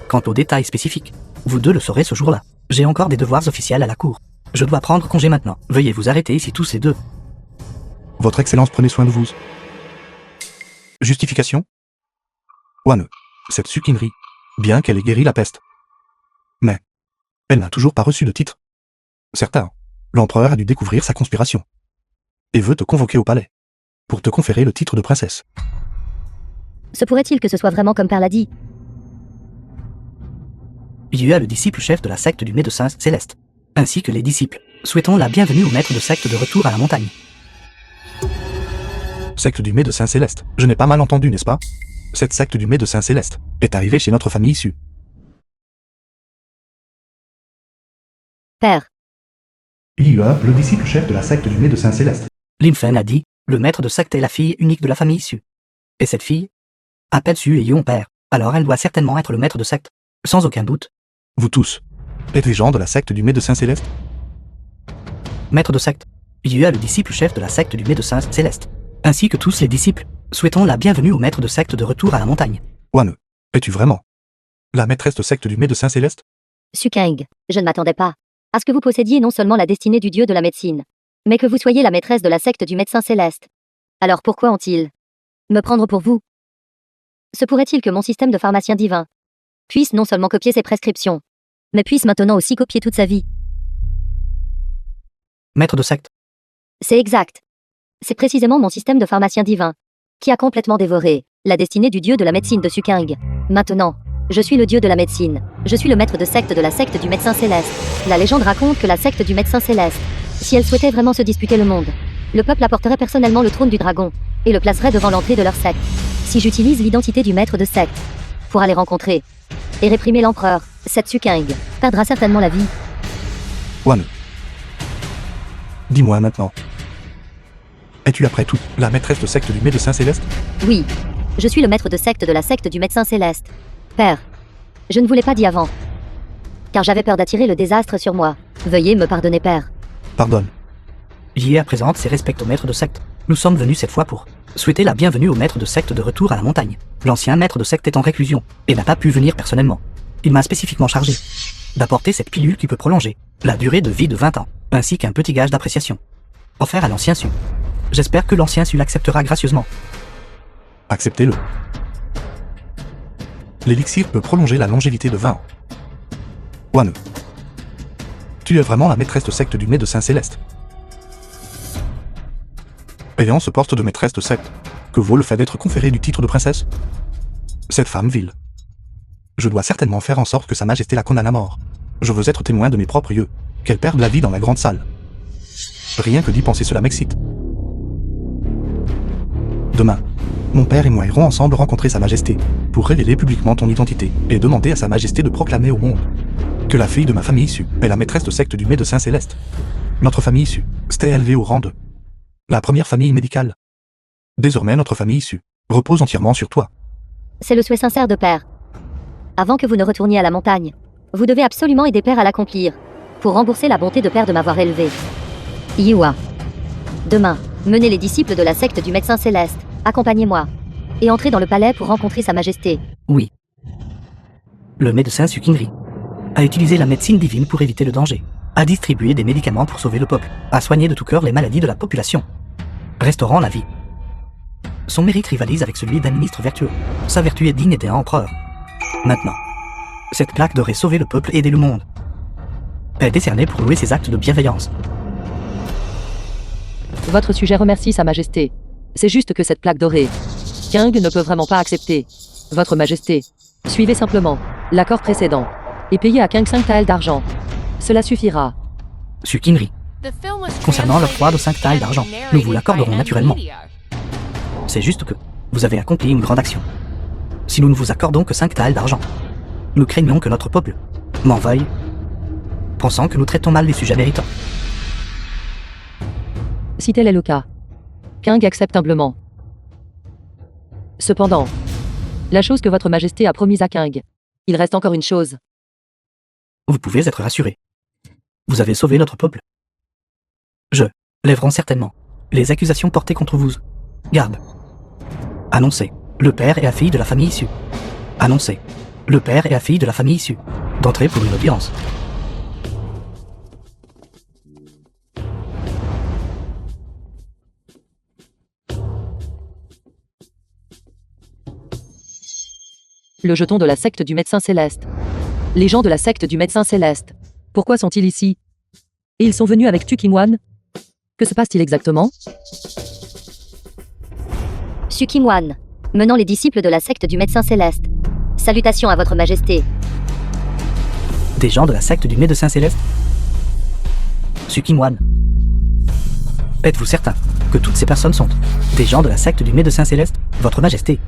Quant aux détails spécifiques, vous 2 le saurez ce jour-là. J'ai encore des devoirs officiels à la cour. Je dois prendre congé maintenant. Veuillez vous arrêter ici tous ces 2. Votre excellence, prenez soin de vous. Justification? Wan, cette Sukinri, bien qu'elle ait guéri la peste. Mais, elle n'a toujours pas reçu de titre. Certain, l'empereur a dû découvrir sa conspiration. Et veut te convoquer au palais. Pour te conférer le titre de princesse. Se pourrait-il que ce soit vraiment comme père l'a dit? Il y a le disciple chef de la secte du médecin céleste, ainsi que les disciples. Souhaitons la bienvenue au maître de secte de retour à la montagne. Secte du médecin céleste. Je n'ai pas mal entendu, n'est-ce pas? Cette secte du médecin céleste est arrivée chez notre famille issue. Père, Il y a le disciple chef de la secte du médecin céleste. Lin Fen a dit, le maître de secte est la fille unique de la famille issue. Et cette fille appelle Su et Yuan père. Alors elle doit certainement être le maître de secte. Sans aucun doute. Vous tous, êtes les gens de la secte du médecin céleste? Maître de secte. Il y a le disciple chef de la secte du médecin céleste, ainsi que tous les disciples. Souhaitons la bienvenue au maître de secte de retour à la montagne. Wan, es-tu vraiment la maîtresse de secte du médecin céleste? Suking, je ne m'attendais pas à ce que vous possédiez non seulement la destinée du dieu de la médecine, mais que vous soyez la maîtresse de la secte du médecin céleste. Alors pourquoi ont-ils me prendre pour vous? Se pourrait-il que mon système de pharmacien divin puisse non seulement copier ses prescriptions, mais puisse maintenant aussi copier toute sa vie? Maître de secte. C'est exact. C'est précisément mon système de pharmacien divin qui a complètement dévoré la destinée du dieu de la médecine de Suking. Maintenant, je suis le dieu de la médecine. Je suis le maître de secte de la secte du médecin céleste. La légende raconte que la secte du médecin céleste, si elle souhaitait vraiment se disputer le monde, le peuple apporterait personnellement le trône du dragon et le placerait devant l'entrée de leur secte. Si j'utilise l'identité du maître de secte pour aller rencontrer et réprimer l'empereur, cette Suking perdra certainement la vie. Wan, dis-moi maintenant. Es-tu après tout la maîtresse de secte du médecin céleste? Oui, je suis le maître de secte de la secte du médecin céleste. Père, je ne vous l'ai pas dit avant, car j'avais peur d'attirer le désastre sur moi. Veuillez me pardonner, père. Pardonne. Yéa présente ses respects au maître de secte. Nous sommes venus cette fois pour souhaiter la bienvenue au maître de secte de retour à la montagne. L'ancien maître de secte est en réclusion et n'a pas pu venir personnellement. Il m'a spécifiquement chargé d'apporter cette pilule qui peut prolonger la durée de vie de 20 ans, ainsi qu'un petit gage d'appréciation offert à l'ancien Su. J'espère que l'ancien Su l'acceptera gracieusement. Acceptez-le. L'élixir peut prolonger la longévité de 20 ans. Wane. Tu es vraiment la maîtresse de secte du médecin céleste. Ayant ce poste de maîtresse de secte, que vaut le fait d'être conféré du titre de princesse? Cette femme vile. Je dois certainement faire en sorte que Sa Majesté la condamne à mort. Je veux être témoin de mes propres yeux, qu'elle perde la vie dans la grande salle. Rien que d'y penser cela m'excite. Demain, mon père et moi irons ensemble rencontrer Sa Majesté, pour révéler publiquement ton identité, et demander à Sa Majesté de proclamer au monde que la fille de ma famille issue est la maîtresse de secte du médecin céleste. Notre famille issue s'était élevée au rang de la première famille médicale. Désormais notre famille issue repose entièrement sur toi. C'est le souhait sincère de Père. Avant que vous ne retourniez à la montagne, vous devez absolument aider Père à l'accomplir, pour rembourser la bonté de Père de m'avoir élevé. Yua. Demain, menez les disciples de la secte du médecin céleste, accompagnez-moi, et entrez dans le palais pour rencontrer Sa Majesté. Oui. Le médecin Sukinri a utilisé la médecine divine pour éviter le danger, a distribué des médicaments pour sauver le peuple, a soigné de tout cœur les maladies de la population, restaurant la vie. Son mérite rivalise avec celui d'un ministre vertueux. Sa vertu est digne d'un empereur. Maintenant, cette plaque devrait sauver le peuple et aider le monde. Elle est décernée pour louer ses actes de bienveillance. Votre sujet remercie Sa Majesté. C'est juste que cette plaque dorée, King ne peut vraiment pas accepter. Votre Majesté, suivez simplement l'accord précédent et payez à King 5 taels d'argent. Cela suffira. Sukinri, Concernant l'octroi de 5 tailles d'argent, nous vous l'accorderons naturellement. c'est juste que vous avez accompli une grande action. Si nous ne vous accordons que 5 taels d'argent, nous craignons que notre peuple m'en veuille, pensant que nous traitons mal les sujets méritants. Si tel est le cas, King accepte humblement. Cependant, la chose que votre Majesté a promise à King, il reste encore une chose. Vous pouvez être rassurés. Vous avez sauvé notre peuple. Je lèverons certainement les accusations portées contre vous. Garde. Annoncez. Le père et la fille de la famille issue. Annoncez. Le père et la fille de la famille issue. D'entrer pour une audience. Le jeton de la secte du médecin céleste. Les gens de la secte du médecin céleste. Pourquoi sont-ils ici? Et ils sont venus avec Tu Kimwan? Que se passe-t-il exactement? Sukimwan, menant les disciples de la secte du médecin céleste. Salutations à votre Majesté. Des gens de la secte du médecin céleste? Sukimwan. Êtes-vous certain que toutes ces personnes sont des gens de la secte du médecin céleste, votre Majesté?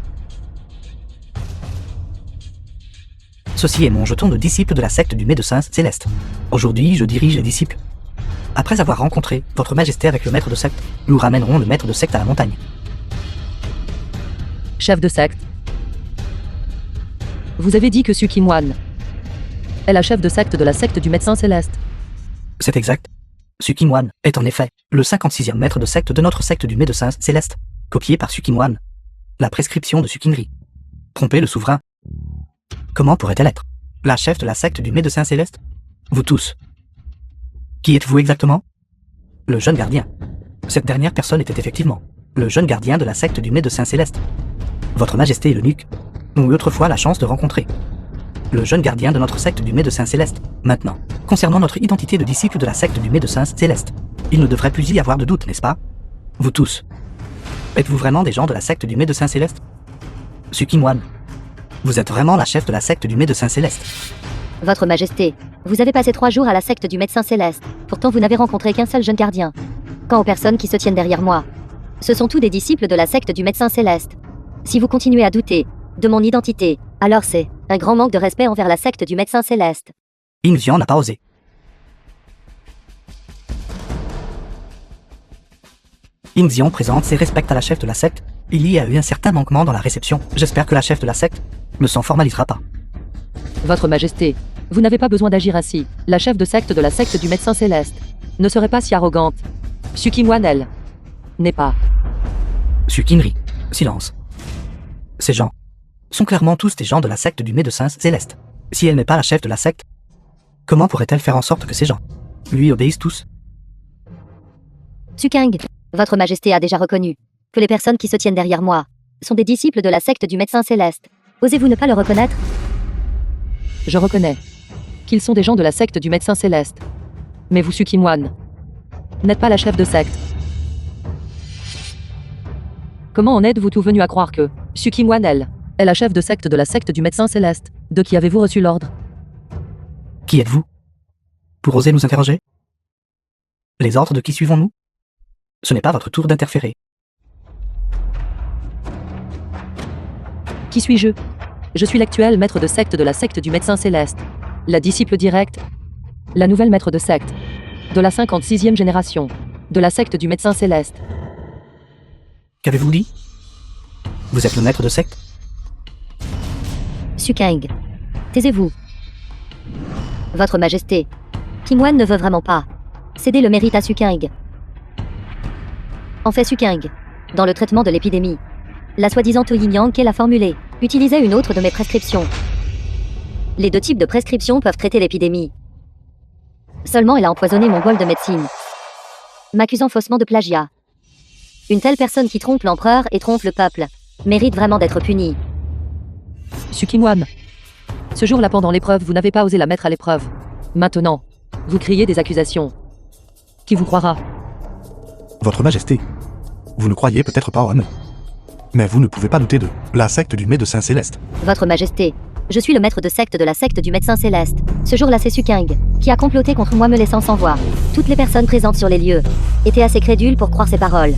Ceci est mon jeton de disciple de la secte du médecin céleste. Aujourd'hui, je dirige les disciples. Après avoir rencontré votre Majesté avec le maître de secte, nous ramènerons le maître de secte à la montagne. Chef de secte. Vous avez dit que Su Kimwan est la chef de secte de la secte du médecin céleste. C'est exact. Sukimwan est en effet le 56e maître de secte de notre secte du médecin céleste, copié par Sukimwan. La prescription de Sukinri. Tromper le souverain. Comment pourrait-elle être la chef de la secte du médecin céleste? Vous tous. Qui êtes-vous exactement? Le jeune gardien. Cette dernière personne était effectivement le jeune gardien de la secte du médecin céleste. Votre Majesté et l'eunuque ont eu autrefois la chance de rencontrer le jeune gardien de notre secte du médecin céleste. Maintenant, concernant notre identité de disciple de la secte du médecin céleste, il ne devrait plus y avoir de doute, n'est-ce pas? Vous tous. Êtes-vous vraiment des gens de la secte du médecin céleste? Sukimwan. Vous êtes vraiment la chef de la secte du médecin céleste. Votre Majesté, vous avez passé 3 jours à la secte du médecin céleste. Pourtant vous n'avez rencontré qu'un seul jeune gardien. Quant aux personnes qui se tiennent derrière moi, ce sont tous des disciples de la secte du médecin céleste. Si vous continuez à douter de mon identité, alors c'est un grand manque de respect envers la secte du médecin céleste. Ingzian n'a pas osé. Ingzian présente ses respects à la chef de la secte. Il y a eu un certain manquement dans la réception. J'espère que la chef de la secte ne s'en formalisera pas. Votre Majesté, vous n'avez pas besoin d'agir ainsi. La chef de secte de la secte du médecin céleste ne serait pas si arrogante. Sukimwan, elle, n'est pas. Sukinri, silence. Ces gens sont clairement tous des gens de la secte du médecin céleste. Si elle n'est pas la chef de la secte, comment pourrait-elle faire en sorte que ces gens lui obéissent tous? Sukeng, votre Majesté a déjà reconnu que les personnes qui se tiennent derrière moi sont des disciples de la secte du médecin céleste. Osez-vous ne pas le reconnaître? Je reconnais qu'ils sont des gens de la secte du médecin céleste. Mais vous, Sukimwan, n'êtes pas la chef de secte. Comment en êtes-vous tout venu à croire que Sukimwan, elle, est la chef de secte de la secte du médecin céleste? De qui avez-vous reçu l'ordre? Qui êtes-vous pour oser nous interroger? Les ordres de qui suivons-nous? Ce n'est pas votre tour d'interférer. Qui suis-je? Je suis l'actuel maître de secte de la secte du médecin céleste. La disciple directe. La nouvelle maître de secte. De la 56e génération. De la secte du médecin céleste. Qu'avez-vous dit? Vous êtes le maître de secte? Sukeng, taisez-vous. Votre Majesté, Kimwan ne veut vraiment pas céder le mérite à Sukeng. En fait, Sukeng, dans le traitement de l'épidémie, la soi-disant Yin Yang qu'elle a formulée, utilisait une autre de mes prescriptions. Les deux types de prescriptions peuvent traiter l'épidémie. Seulement, elle a empoisonné mon bol de médecine, m'accusant faussement de plagiat. Une telle personne qui trompe l'empereur et trompe le peuple mérite vraiment d'être punie. Sukimwan, ce jour-là pendant l'épreuve, vous n'avez pas osé la mettre à l'épreuve. Maintenant, vous criez des accusations. Qui vous croira? Votre Majesté, vous ne croyez peut-être pas en eux. Mais vous ne pouvez pas douter de la secte du médecin céleste. Votre Majesté, je suis le maître de secte de la secte du médecin céleste. Ce jour-là, c'est Sukeng qui a comploté contre moi, me laissant sans voix. Toutes les personnes présentes sur les lieux étaient assez crédules pour croire ses paroles.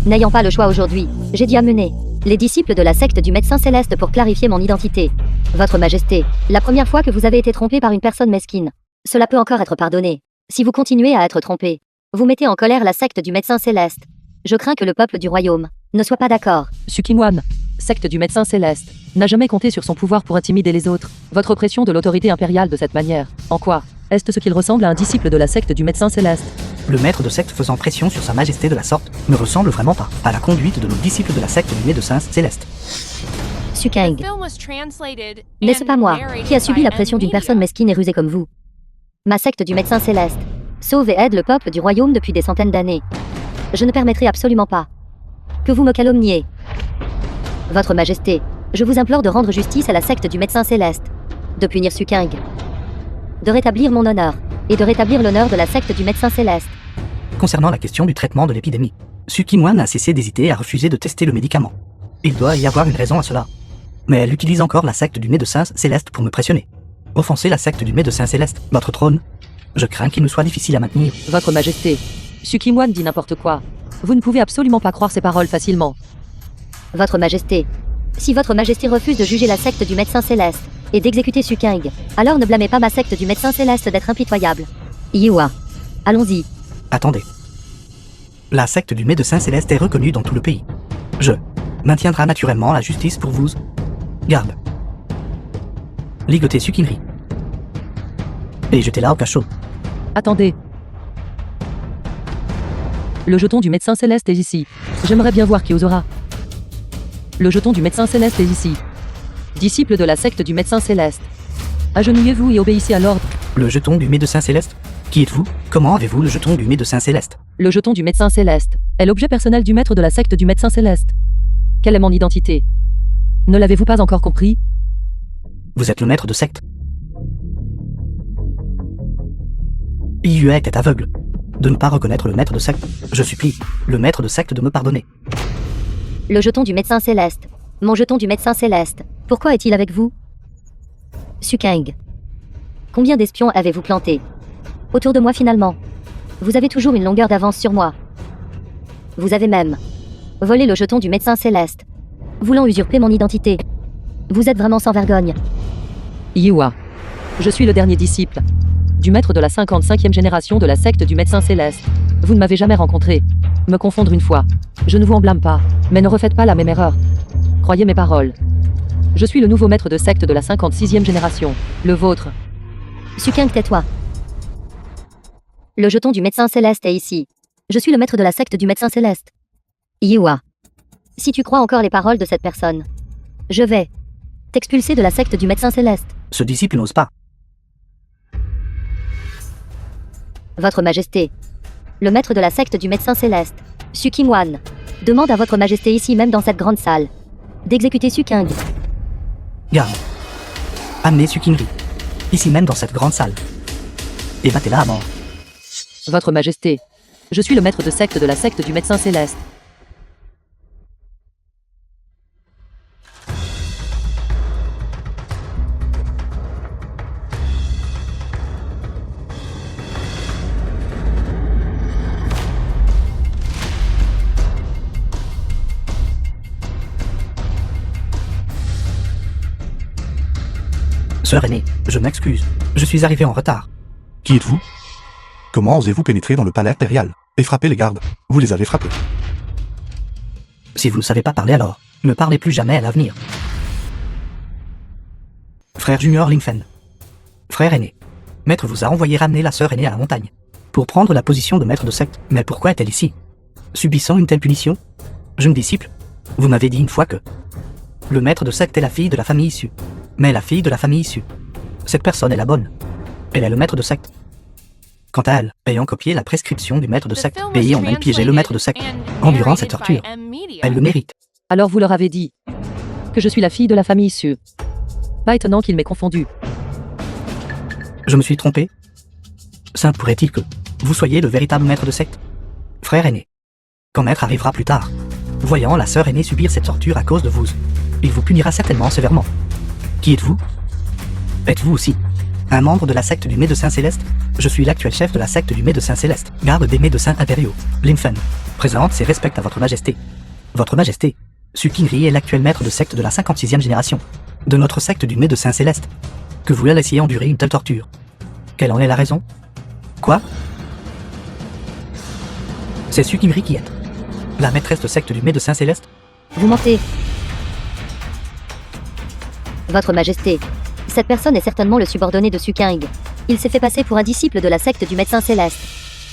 N'ayant pas le choix aujourd'hui, j'ai dû amener les disciples de la secte du médecin céleste pour clarifier mon identité. Votre Majesté, la première fois que vous avez été trompé par une personne mesquine, cela peut encore être pardonné. Si vous continuez à être trompé, vous mettez en colère la secte du médecin céleste. Je crains que le peuple du royaume ne soit pas d'accord. Sukimwan, secte du médecin céleste, n'a jamais compté sur son pouvoir pour intimider les autres. Votre oppression de l'autorité impériale de cette manière, en quoi est-ce ce qu'il ressemble à un disciple de la secte du médecin céleste? Le maître de secte faisant pression sur sa majesté de la sorte ne ressemble vraiment pas à la conduite de nos disciples de la secte du médecin céleste. Sukeng, The film was translated n'est-ce and pas moi narrated qui a subi by la pression d'une Media. personne mesquine et rusée comme vous? Ma secte du médecin céleste sauve et aide le peuple du royaume depuis des centaines d'années. Je ne permettrai absolument pas que vous me calomniez. Votre Majesté, je vous implore de rendre justice à la secte du médecin céleste, de punir Sukeng, de rétablir mon honneur, et de rétablir l'honneur de la secte du médecin céleste. Concernant la question du traitement de l'épidémie, Sukimwan n'a cessé d'hésiter à refuser de tester le médicament. Il doit y avoir une raison à cela. Mais elle utilise encore la secte du médecin céleste pour me pressionner. Offenser la secte du médecin céleste, votre trône, je crains qu'il me soit difficile à maintenir. Votre Majesté, Sukimwan dit n'importe quoi. Vous ne pouvez absolument pas croire ces paroles facilement. Votre Majesté, si votre Majesté refuse de juger la secte du médecin céleste et d'exécuter Sukeng, alors ne blâmez pas ma secte du médecin céleste d'être impitoyable. Yua, allons-y. Attendez. La secte du médecin céleste est reconnue dans tout le pays. Je maintiendrai naturellement la justice pour vous. Garde. Ligotez Sukinri. Et jetez-la au cachot. Attendez. Le jeton du médecin céleste est ici. J'aimerais bien voir qui osera. Le jeton du médecin céleste est ici. Disciple de la secte du médecin céleste. Agenouillez-vous et obéissez à l'ordre. Le jeton du médecin céleste? Qui êtes-vous? Comment avez-vous le jeton du médecin céleste? Le jeton du médecin céleste est l'objet personnel du maître de la secte du médecin céleste. Quelle est mon identité? Ne l'avez-vous pas encore compris? Vous êtes le maître de secte. Yua était aveugle de ne pas reconnaître le maître de secte. Je supplie le maître de secte de me pardonner. Le jeton du médecin céleste. Mon jeton du médecin céleste. Pourquoi est-il avec vous? Sukeng. Combien d'espions avez-vous planté autour de moi finalement? Vous avez toujours une longueur d'avance sur moi. Vous avez même volé le jeton du médecin céleste, voulant usurper mon identité. Vous êtes vraiment sans vergogne. Yua. Je suis le dernier disciple du maître de la 55e génération de la secte du médecin céleste. Vous ne m'avez jamais rencontré. Me confondre une fois. Je ne vous en blâme pas, mais ne refaites pas la même erreur. Croyez mes paroles. Je suis le nouveau maître de secte de la 56e génération. Le vôtre. Suking, tais-toi. Le jeton du médecin céleste est ici. Je suis le maître de la secte du médecin céleste. Yua. Si tu crois encore les paroles de cette personne, je vais t'expulser de la secte du médecin céleste. Ce disciple n'ose pas. Votre Majesté, le maître de la secte du médecin céleste, Sukingwan, demande à votre Majesté ici même dans cette grande salle d'exécuter Suking. Garde. Amenez Sukingri. Ici même dans cette grande salle. Et battez-la à mort. Votre Majesté. Je suis le maître de secte de la secte du médecin céleste. Sœur aînée, je m'excuse. Je suis arrivé en retard. Qui êtes-vous? Comment osez-vous pénétrer dans le palais impérial et frapper les gardes? Vous les avez frappés. Si vous ne savez pas parler alors, ne parlez plus jamais à l'avenir. Frère junior Lingfen. Frère aîné. Maître vous a envoyé ramener la sœur aînée à la montagne. Pour prendre la position de maître de secte. Mais pourquoi est-elle ici? Subissant une telle punition? Jeune disciple, vous m'avez dit une fois que le maître de secte est la fille de la famille issue. Mais la fille de la famille issue. Cette personne est la bonne. Elle est le maître de secte. Quant à elle, ayant copié la prescription du maître de secte, et ayant même piégé le maître de secte, endurant cette torture, elle le mérite. Alors vous leur avez dit que je suis la fille de la famille issue. Pas étonnant qu'il m'ait confondu. Je me suis trompé? Ça pourrait-il que vous soyez le véritable maître de secte? Frère aîné. Quand maître arrivera plus tard, voyant la sœur aînée subir cette torture à cause de vous, il vous punira certainement sévèrement. Qui êtes-vous? Êtes-vous aussi un membre de la secte du médecin céleste? Je suis l'actuel chef de la secte du médecin céleste, garde des médecins impériaux, Linfen. Présente ses respects à votre majesté. Votre majesté, Sukingri est l'actuel maître de secte de la 56e génération, de notre secte du médecin céleste. Que vous la laissiez endurer une telle torture. Quelle en est la raison? Quoi? C'est Sukingri qui est la maîtresse de secte du médecin céleste? Vous mentez. Votre Majesté, cette personne est certainement le subordonné de Suking. Il s'est fait passer pour un disciple de la secte du médecin céleste.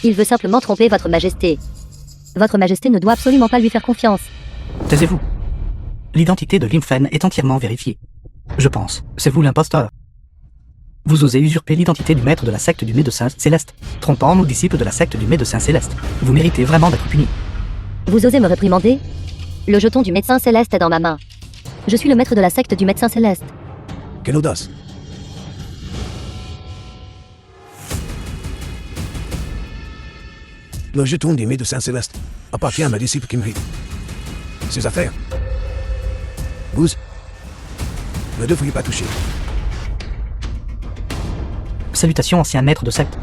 Il veut simplement tromper votre Majesté. Votre Majesté ne doit absolument pas lui faire confiance. Taisez-vous. L'identité de Linfen est entièrement vérifiée. Je pense, c'est vous l'imposteur. Vous osez usurper l'identité du maître de la secte du médecin céleste, trompant nos disciples de la secte du médecin céleste. Vous méritez vraiment d'être puni. Vous osez me réprimander? Le jeton du médecin céleste est dans ma main. Je suis le maître de la secte du médecin céleste. Quelle audace! Le jeton des médecins célestes appartient à ma disciple Kimri. Ses affaires. Vous ne devriez pas toucher. Salutations ancien maître de secte.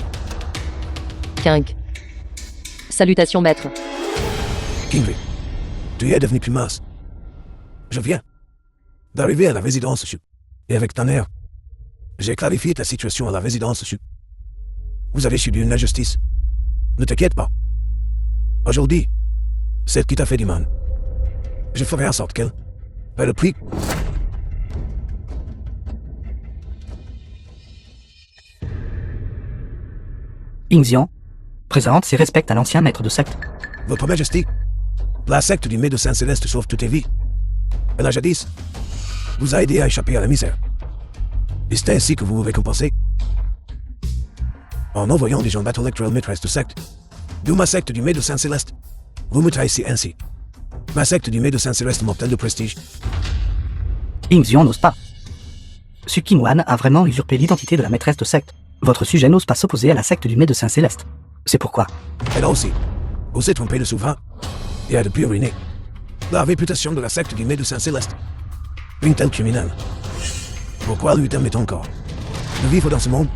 Kink. Salutations maître. Kimri, tu es devenu plus mince. Je viens d'arriver à la résidence Shu. Et avec ton air, j'ai clarifié ta situation à la résidence Shu. Vous avez subi une injustice. Ne t'inquiète pas. Aujourd'hui, celle qui t'a fait du mal, je ferai en sorte qu'elle paie le prix. Ingxian présente ses respects à l'ancien maître de secte. Votre Majesté, la secte du médecin céleste sauve toutes tes vies. Elle a jadis vous a aidé à échapper à la misère. Et c'est ainsi que vous vous récompensez. En envoyant des gens battre l'actuelle maîtresse de secte. D'où ma secte du médecin céleste. Vous me trahissez ainsi. Ma secte du médecin céleste m'obtient de prestige. Ingxian n'ose pas. Sukingwan a vraiment usurpé l'identité de la maîtresse de secte. Votre sujet n'ose pas s'opposer à la secte du médecin céleste. C'est pourquoi. Elle a aussi osé tromper le souverain et a depuis ruiné la réputation de la secte du médecin céleste. Une telle criminelle. Pourquoi lui permet encore de vivre dans ce monde?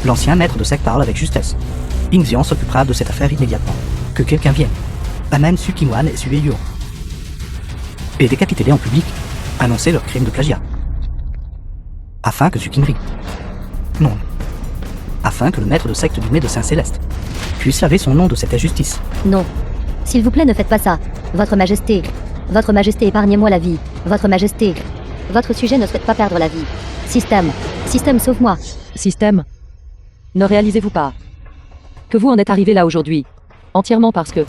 L'ancien maître de secte parle avec justesse. Ingxian s'occupera de cette affaire immédiatement. Que quelqu'un vienne. Amène Sukingwan et Sue Yuan. Et décapitez-les en public. Annoncez leur crime de plagiat. Afin que Sukingri. Non. Afin que le maître de secte du médecin céleste puisse laver son nom de cette injustice. Non. S'il vous plaît, ne faites pas ça. Votre Majesté. Votre Majesté, épargnez-moi la vie. Votre Majesté. Votre sujet ne souhaite pas perdre la vie. Système. Système, sauve-moi. Système. Ne réalisez-vous pas que vous en êtes arrivé là aujourd'hui, entièrement parce que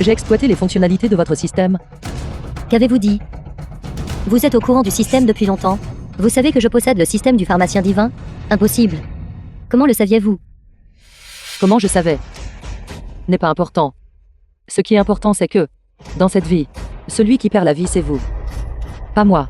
j'ai exploité les fonctionnalités de votre système? Qu'avez-vous dit? Vous êtes au courant du système depuis longtemps? Vous savez que je possède le système du pharmacien divin? Impossible. Comment le saviez-vous? Comment je savais n'est pas important. Ce qui est important, c'est que, dans cette vie, celui qui perd la vie, c'est vous. Pas moi.